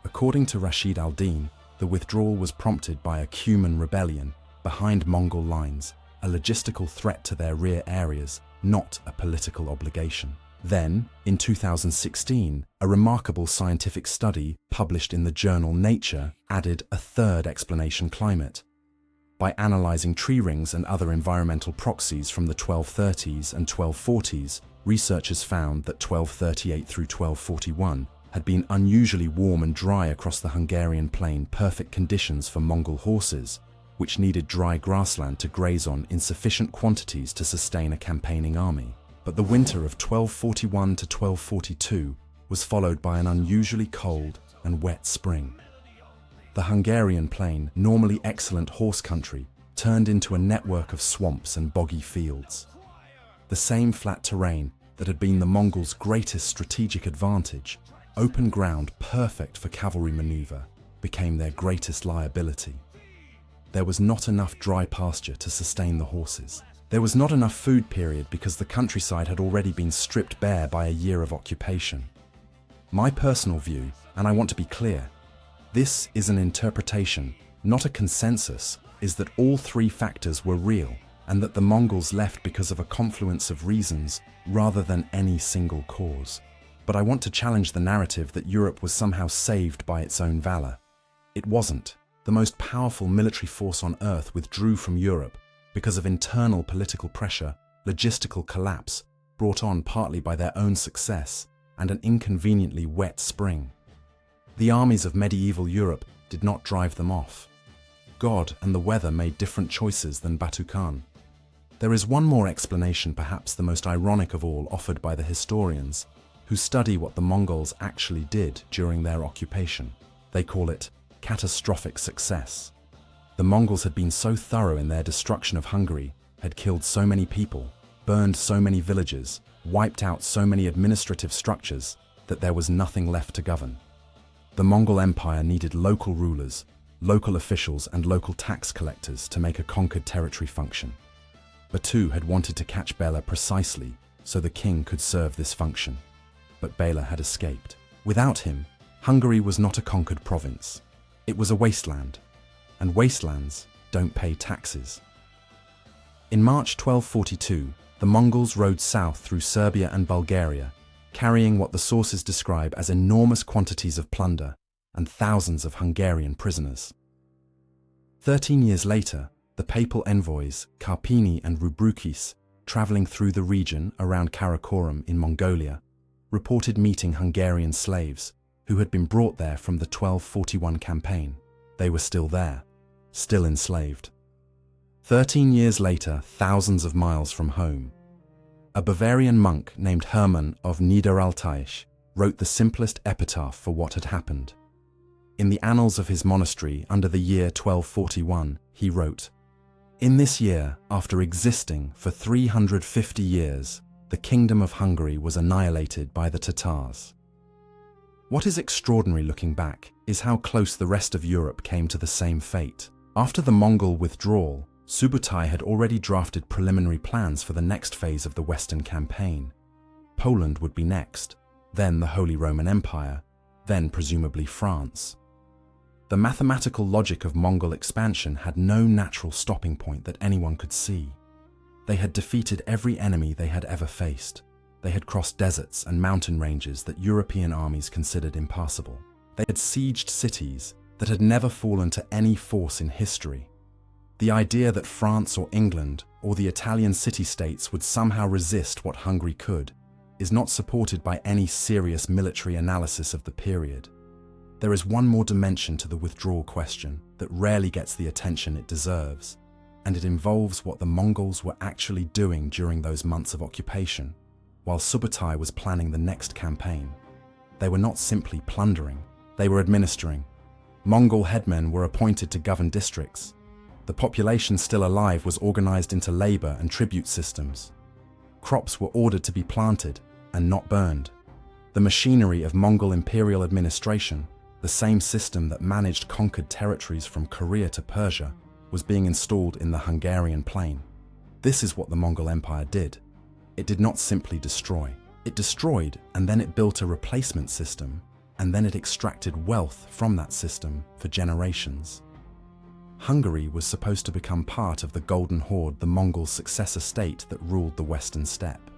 S1: According to Rashid al-Din, the withdrawal was prompted by a Cuman rebellion behind Mongol lines, a logistical threat to their rear areas, not a political obligation. Then, in 2016, a remarkable scientific study published in the journal Nature added a third explanation: climate. By analyzing tree rings and other environmental proxies from the 1230s and 1240s, researchers found that 1238 through 1241 had been unusually warm and dry across the Hungarian plain, perfect conditions for Mongol horses, which needed dry grassland to graze on in sufficient quantities to sustain a campaigning army. But the winter of 1241 to 1242 was followed by an unusually cold and wet spring. The Hungarian plain, normally excellent horse country, turned into a network of swamps and boggy fields. The same flat terrain that had been the Mongols' greatest strategic advantage, open ground perfect for cavalry maneuver, became their greatest liability. There was not enough dry pasture to sustain the horses. There was not enough food, period, because the countryside had already been stripped bare by a year of occupation. My personal view, and I want to be clear, this is an interpretation, not a consensus, is that all 3 factors were real and that the Mongols left because of a confluence of reasons rather than any single cause. But I want to challenge the narrative that Europe was somehow saved by its own valor. It wasn't. The most powerful military force on Earth withdrew from Europe because of internal political pressure, logistical collapse, brought on partly by their own success, and an inconveniently wet spring. The armies of medieval Europe did not drive them off. God and the weather made different choices than Batu Khan. There is one more explanation, perhaps the most ironic of all, offered by the historians, who study what the Mongols actually did during their occupation. They call it catastrophic success. The Mongols had been so thorough in their destruction of Hungary, had killed so many people, burned so many villages, wiped out so many administrative structures, that there was nothing left to govern. The Mongol Empire needed local rulers, local officials and local tax collectors to make a conquered territory function. Batu had wanted to catch Bela precisely so the king could serve this function. But Bela had escaped. Without him, Hungary was not a conquered province. It was a wasteland, and wastelands don't pay taxes. In March 1242, the Mongols rode south through Serbia and Bulgaria, carrying what the sources describe as enormous quantities of plunder and thousands of Hungarian prisoners. 13 years later, The papal envoys, Carpini and Rubrukis, traveling through the region around Karakorum in Mongolia, reported meeting Hungarian slaves who had been brought there from the 1241 campaign. They were still there, still enslaved. 13 years later, thousands of miles from home, a Bavarian monk named Hermann of Niederaltaich wrote the simplest epitaph for what had happened. In the annals of his monastery under the year 1241, he wrote, "In this year, after existing for 350 years, the kingdom of Hungary was annihilated by the Tatars." What is extraordinary looking back is how close the rest of Europe came to the same fate. After the Mongol withdrawal, Subutai had already drafted preliminary plans for the next phase of the Western campaign. Poland would be next, then the Holy Roman Empire, then presumably France. The mathematical logic of Mongol expansion had no natural stopping point that anyone could see. They had defeated every enemy they had ever faced. They had crossed deserts and mountain ranges that European armies considered impassable. They had sieged cities that had never fallen to any force in history. The idea that France or England or the Italian city-states would somehow resist what Hungary could is not supported by any serious military analysis of the period. There is one more dimension to the withdrawal question that rarely gets the attention it deserves, and it involves what the Mongols were actually doing during those months of occupation, while Subutai was planning the next campaign. They were not simply plundering, they were administering. Mongol headmen were appointed to govern districts. The population still alive was organized into labor and tribute systems. Crops were ordered to be planted and not burned. The machinery of Mongol imperial administration, the same system that managed conquered territories from Korea to Persia, was being installed in the Hungarian plain. This is what the Mongol Empire did. It did not simply destroy. It destroyed, and then it built a replacement system, and then it extracted wealth from that system for generations. Hungary was supposed to become part of the Golden Horde, the Mongol successor state that ruled the Western Steppe.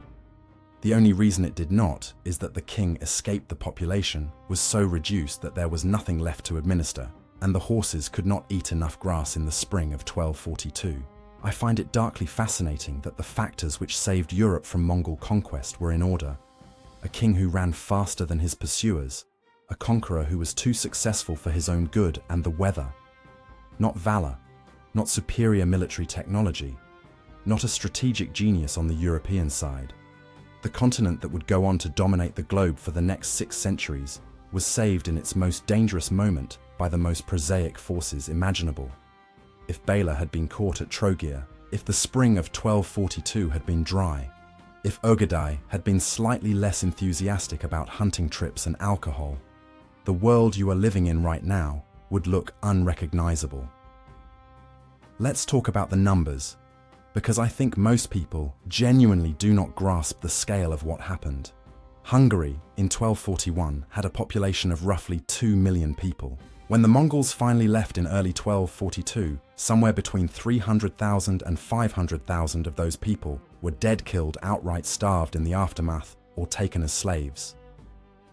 S1: The only reason it did not is that the king escaped the population was so reduced that there was nothing left to administer, and the horses could not eat enough grass in the spring of 1242. I find it darkly fascinating that the factors which saved Europe from Mongol conquest were in order. A king who ran faster than his pursuers, a conqueror who was too successful for his own good and the weather. Not valor, not superior military technology, not a strategic genius on the European side. The continent that would go on to dominate the globe for the next 6 centuries was saved in its most dangerous moment by the most prosaic forces imaginable. If Bela had been caught at Trogir, if the spring of 1242 had been dry, if Ogadai had been slightly less enthusiastic about hunting trips and alcohol, the world you are living in right now would look unrecognizable. Let's talk about the numbers, because I think most people genuinely do not grasp the scale of what happened. Hungary, in 1241, had a population of roughly 2 million people. When the Mongols finally left in early 1242, somewhere between 300,000 and 500,000 of those people were dead, killed, outright starved in the aftermath, or taken as slaves.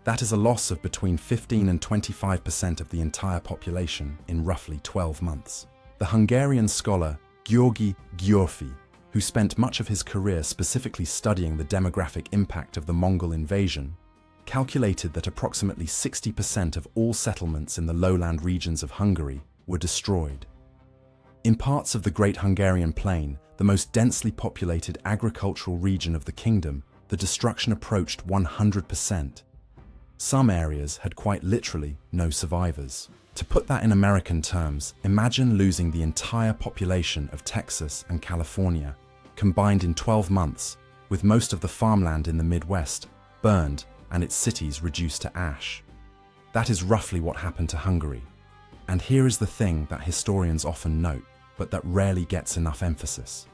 S1: That is a loss of between 15 and 25% of the entire population in roughly 12 months. The Hungarian scholar György Györfi, who spent much of his career specifically studying the demographic impact of the Mongol invasion, calculated that approximately 60% of all settlements in the lowland regions of Hungary were destroyed. In parts of the Great Hungarian Plain, the most densely populated agricultural region of the kingdom, the destruction approached 100%. Some areas had quite literally no survivors. To put that in American terms, imagine losing the entire population of Texas and California, combined in 12 months, with most of the farmland in the Midwest burned and its cities reduced to ash. That is roughly what happened to Hungary. And here is the thing that historians often note, but that rarely gets enough emphasis.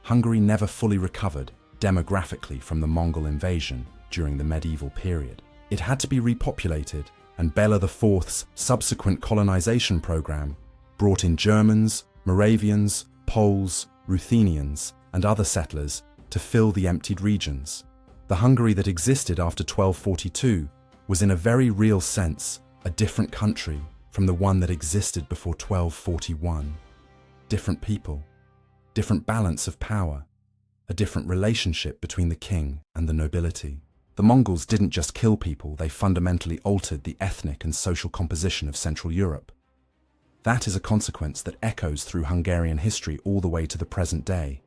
S1: Hungary never fully recovered demographically from the Mongol invasion during the medieval period. It had to be repopulated, and Bela IV's subsequent colonization program brought in Germans, Moravians, Poles, Ruthenians, and other settlers to fill the emptied regions. The Hungary that existed after 1242 was in a very real sense a different country from the one that existed before 1241. different people, different balance of power, a different relationship between the king and the nobility. The Mongols didn't just kill people, they fundamentally altered the ethnic and social composition of Central Europe. That is a consequence that echoes through Hungarian history all the way to the present day.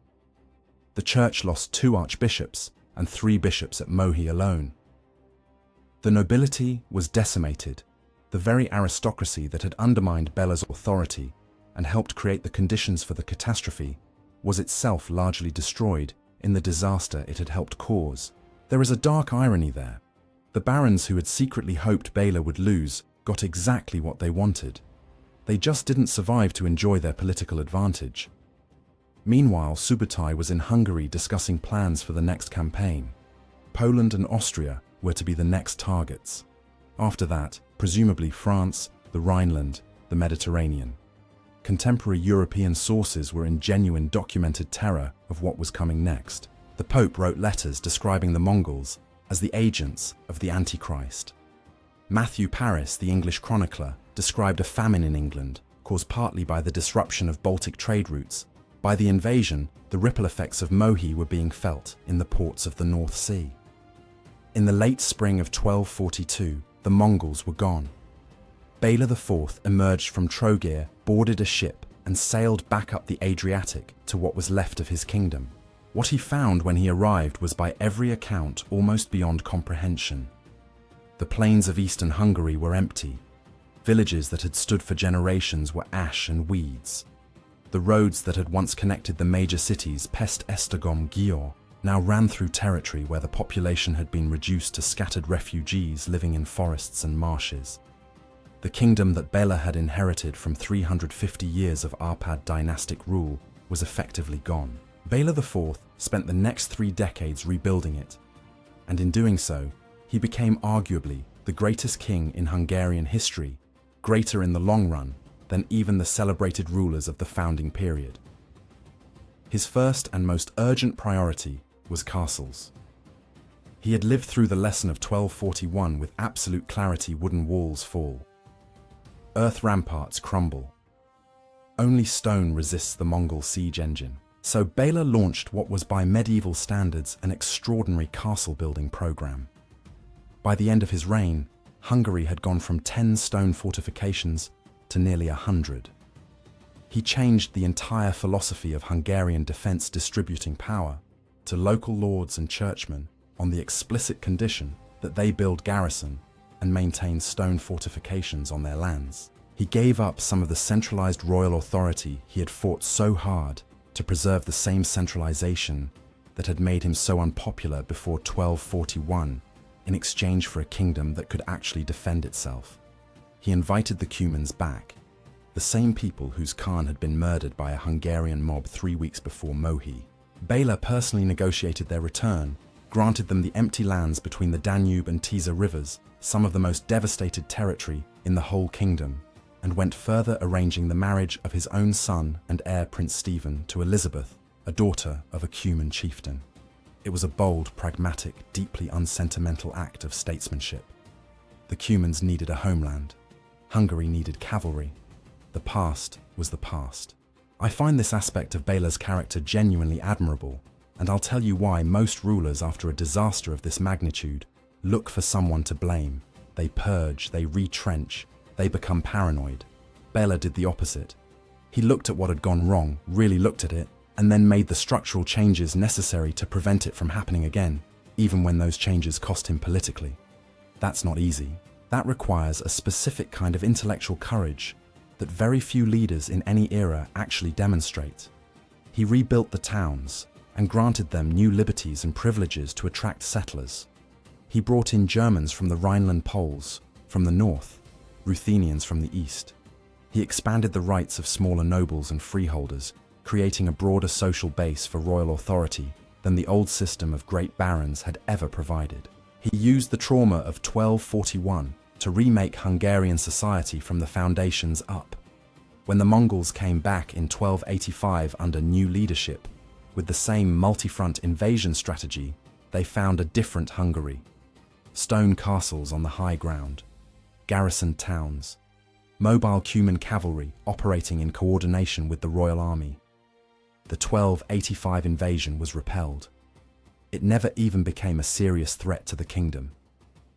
S1: The church lost 2 archbishops and 3 bishops at Mohi alone. The nobility was decimated. The very aristocracy that had undermined Bela's authority and helped create the conditions for the catastrophe was itself largely destroyed in the disaster it had helped cause. There is a dark irony there. The barons who had secretly hoped Bela would lose got exactly what they wanted. They just didn't survive to enjoy their political advantage. Meanwhile, Subutai was in Hungary discussing plans for the next campaign. Poland and Austria were to be the next targets. After that, presumably France, the Rhineland, the Mediterranean. Contemporary European sources were in genuine documented terror of what was coming next. The Pope wrote letters describing the Mongols as the agents of the Antichrist. Matthew Paris, the English chronicler, described a famine in England, caused partly by the disruption of Baltic trade routes. By the invasion, the ripple effects of Mohi were being felt in the ports of the North Sea. In the late spring of 1242, the Mongols were gone. Bela IV emerged from Trogir, boarded a ship, and sailed back up the Adriatic to what was left of his kingdom. What he found when he arrived was by every account almost beyond comprehension. The plains of eastern Hungary were empty. Villages that had stood for generations were ash and weeds. The roads that had once connected the major cities, Pest, Esztergom, Győr, now ran through territory where the population had been reduced to scattered refugees living in forests and marshes. The kingdom that Bela had inherited from 350 years of Arpad dynastic rule was effectively gone. Bela IV spent the next 3 decades rebuilding it, and in doing so, he became arguably the greatest king in Hungarian history, greater in the long run than even the celebrated rulers of the founding period. His first and most urgent priority was castles. He had lived through the lesson of 1241 with absolute clarity. Wooden walls fall. Earth ramparts crumble. Only stone resists the Mongol siege engine. So Bela launched what was by medieval standards an extraordinary castle-building program. By the end of his reign, Hungary had gone from 10 stone fortifications to nearly 100. He changed the entire philosophy of Hungarian defense, distributing power to local lords and churchmen on the explicit condition that they build garrison and maintain stone fortifications on their lands. He gave up some of the centralized royal authority he had fought so hard to preserve the same centralization that had made him so unpopular before 1241 in exchange for a kingdom that could actually defend itself. He invited the Cumans back, the same people whose Khan had been murdered by a Hungarian mob 3 weeks before Mohi. Bela personally negotiated their return, granted them the empty lands between the Danube and Tisa rivers, some of the most devastated territory in the whole kingdom, and went further, arranging the marriage of his own son and heir Prince Stephen to Elizabeth, a daughter of a Cuman chieftain. It was a bold, pragmatic, deeply unsentimental act of statesmanship. The Cumans needed a homeland. Hungary needed cavalry. The past was the past. I find this aspect of Bela's character genuinely admirable, and I'll tell you why most rulers after a disaster of this magnitude look for someone to blame. They purge, they retrench, they become paranoid. Bela did the opposite. He looked at what had gone wrong, really looked at it, and then made the structural changes necessary to prevent it from happening again, even when those changes cost him politically. That's not easy. That requires a specific kind of intellectual courage that very few leaders in any era actually demonstrate. He rebuilt the towns and granted them new liberties and privileges to attract settlers. He brought in Germans from the Rhineland Poles, from the north, Ruthenians from the east. He expanded the rights of smaller nobles and freeholders, creating a broader social base for royal authority than the old system of great barons had ever provided. He used the trauma of 1241 to remake Hungarian society from the foundations up. When the Mongols came back in 1285 under new leadership, with the same multi-front invasion strategy, they found a different Hungary. Stone castles on the high ground, garrisoned towns, mobile Cuman cavalry operating in coordination with the royal army. The 1285 invasion was repelled. It never even became a serious threat to the kingdom.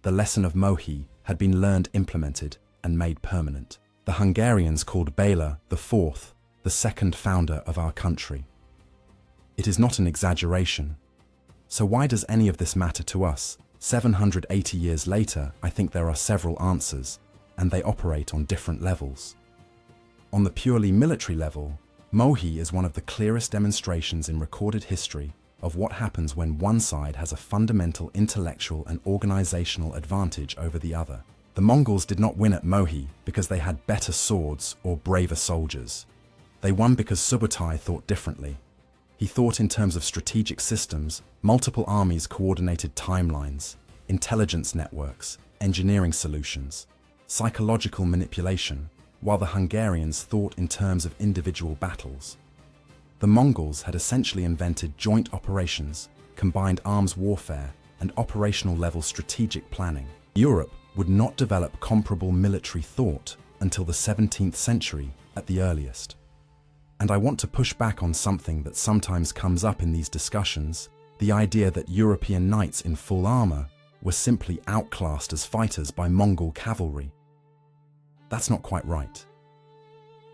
S1: The lesson of Mohi had been learned, implemented, and made permanent. The Hungarians called Béla IV the second founder of our country. It is not an exaggeration. So why does any of this matter to us? 780 years later, I think there are several answers, and they operate on different levels. On the purely military level, Mohi is one of the clearest demonstrations in recorded history of what happens when one side has a fundamental intellectual and organizational advantage over the other. The Mongols did not win at Mohi because they had better swords or braver soldiers. They won because Subutai thought differently. He thought in terms of strategic systems, multiple armies, coordinated timelines, intelligence networks, engineering solutions, psychological manipulation, while the Hungarians thought in terms of individual battles. The Mongols had essentially invented joint operations, combined arms warfare, and operational-level strategic planning. Europe would not develop comparable military thought until the 17th century at the earliest. And I want to push back on something that sometimes comes up in these discussions, the idea that European knights in full armor were simply outclassed as fighters by Mongol cavalry. That's not quite right.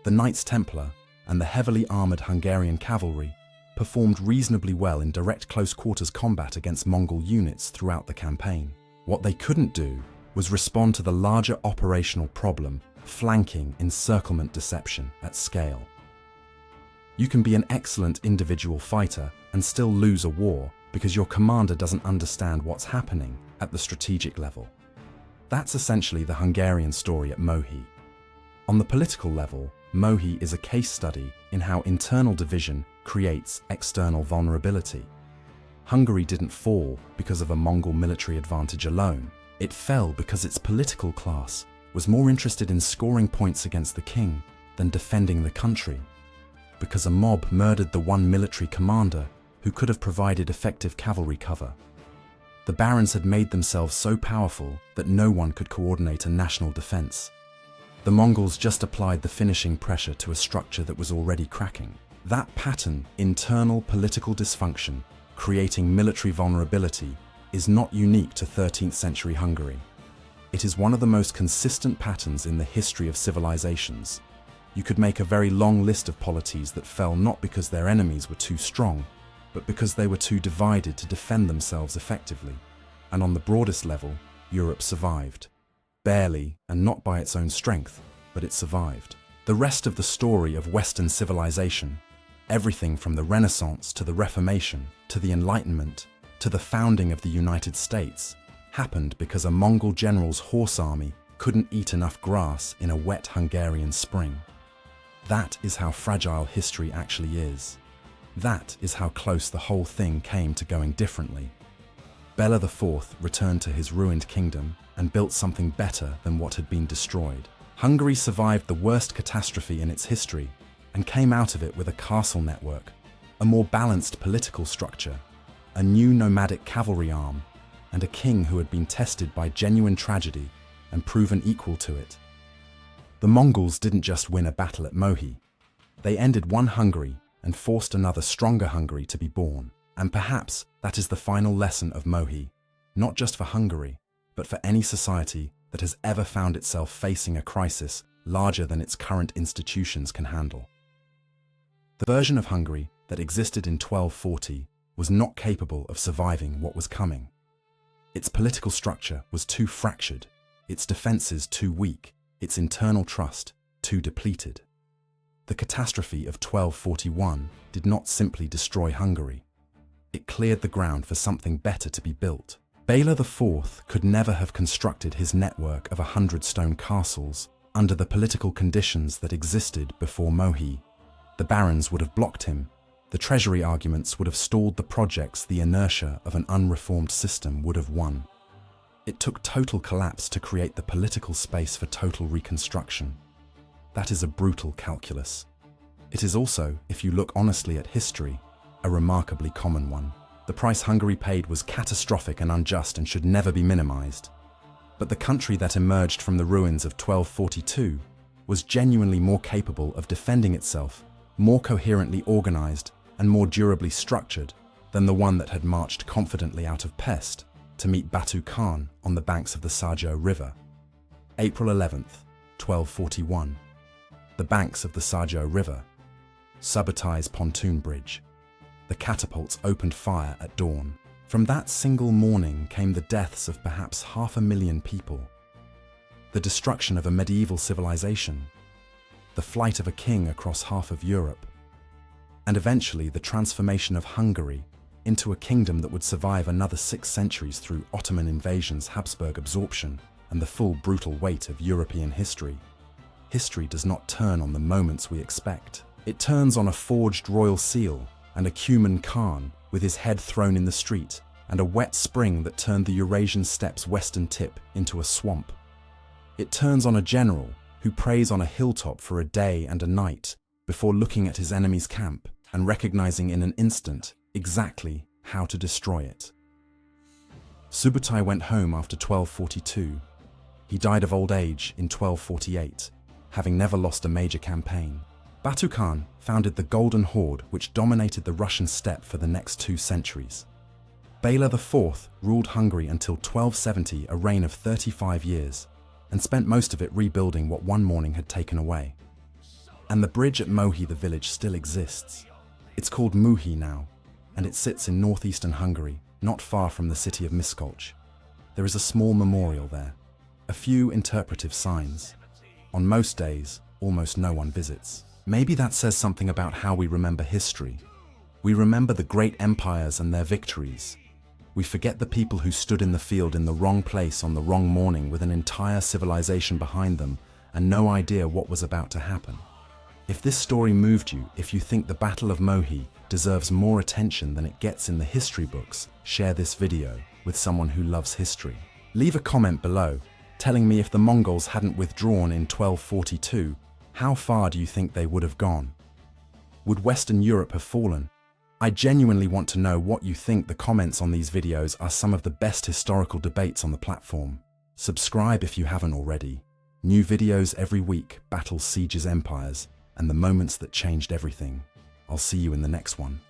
S1: The Knights Templar and the heavily armored Hungarian cavalry performed reasonably well in direct close-quarters combat against Mongol units throughout the campaign. What they couldn't do was respond to the larger operational problem, flanking encirclement deception at scale. You can be an excellent individual fighter and still lose a war because your commander doesn't understand what's happening at the strategic level. That's essentially the Hungarian story at Mohi. On the political level, Mohi is a case study in how internal division creates external vulnerability. Hungary didn't fall because of a Mongol military advantage alone. It fell because its political class was more interested in scoring points against the king than defending the country. Because a mob murdered the one military commander who could have provided effective cavalry cover. The barons had made themselves so powerful that no one could coordinate a national defense. The Mongols just applied the finishing pressure to a structure that was already cracking. That pattern, internal political dysfunction, creating military vulnerability, is not unique to 13th century Hungary. It is one of the most consistent patterns in the history of civilizations. You could make a very long list of polities that fell not because their enemies were too strong, but because they were too divided to defend themselves effectively. And on the broadest level, Europe survived. Barely, and not by its own strength, but it survived. The rest of the story of Western civilization, everything from the Renaissance to the Reformation, to the Enlightenment, to the founding of the United States, happened because a Mongol general's horse army couldn't eat enough grass in a wet Hungarian spring. That is how fragile history actually is. That is how close the whole thing came to going differently. Béla IV returned to his ruined kingdom and built something better than what had been destroyed. Hungary survived the worst catastrophe in its history and came out of it with a castle network, a more balanced political structure, a new nomadic cavalry arm, and a king who had been tested by genuine tragedy and proven equal to it. The Mongols didn't just win a battle at Mohi. They ended one Hungary and forced another stronger Hungary to be born. And perhaps that is the final lesson of Mohi, not just for Hungary, but for any society that has ever found itself facing a crisis larger than its current institutions can handle. The version of Hungary that existed in 1240 was not capable of surviving what was coming. Its political structure was too fractured, its defenses too weak, its internal trust too depleted. The catastrophe of 1241 did not simply destroy Hungary. It cleared the ground for something better to be built. Béla IV could never have constructed his network of 100 stone castles under the political conditions that existed before Mohi. The barons would have blocked him. The treasury arguments would have stalled the projects the inertia of an unreformed system would have won. It took total collapse to create the political space for total reconstruction. That is a brutal calculus. It is also, if you look honestly at history, a remarkably common one. The price Hungary paid was catastrophic and unjust and should never be minimized. But the country that emerged from the ruins of 1242 was genuinely more capable of defending itself, more coherently organized, and more durably structured than the one that had marched confidently out of Pest to meet Batu Khan on the banks of the Sajo River. April 11th, 1241. The banks of the Sajo River. Subutais pontoon bridge. The catapults opened fire at dawn. From that single morning came the deaths of perhaps 500,000 people, the destruction of a medieval civilization, the flight of a king across half of Europe, and eventually the transformation of Hungary into a kingdom that would survive another 6 centuries through Ottoman invasions, Habsburg absorption, and the full brutal weight of European history. History does not turn on the moments we expect. It turns on a forged royal seal and a Cuman Khan with his head thrown in the street, and a wet spring that turned the Eurasian steppes' western tip into a swamp. It turns on a general who prays on a hilltop for a day and a night before looking at his enemy's camp and recognizing in an instant exactly how to destroy it. Subutai went home after 1242. He died of old age in 1248, having never lost a major campaign. Batu Khan founded the Golden Horde, which dominated the Russian steppe for the next 2 centuries. Bela IV ruled Hungary until 1270, a reign of 35 years, and spent most of it rebuilding what one morning had taken away. And the bridge at Mohi, the village, still exists. It's called Muhi now, and it sits in northeastern Hungary, not far from the city of Miskolc. There is a small memorial there, a few interpretive signs. On most days, almost no one visits. Maybe that says something about how we remember history. We remember the great empires and their victories. We forget the people who stood in the field in the wrong place on the wrong morning with an entire civilization behind them and no idea what was about to happen. If this story moved you, if you think the Battle of Mohi deserves more attention than it gets in the history books, share this video with someone who loves history. Leave a comment below telling me if the Mongols hadn't withdrawn in 1242, how far do you think they would have gone? Would Western Europe have fallen? I genuinely want to know what you think. The comments on these videos are some of the best historical debates on the platform. Subscribe if you haven't already. New videos every week, battles, sieges, empires, and the moments that changed everything. I'll see you in the next one.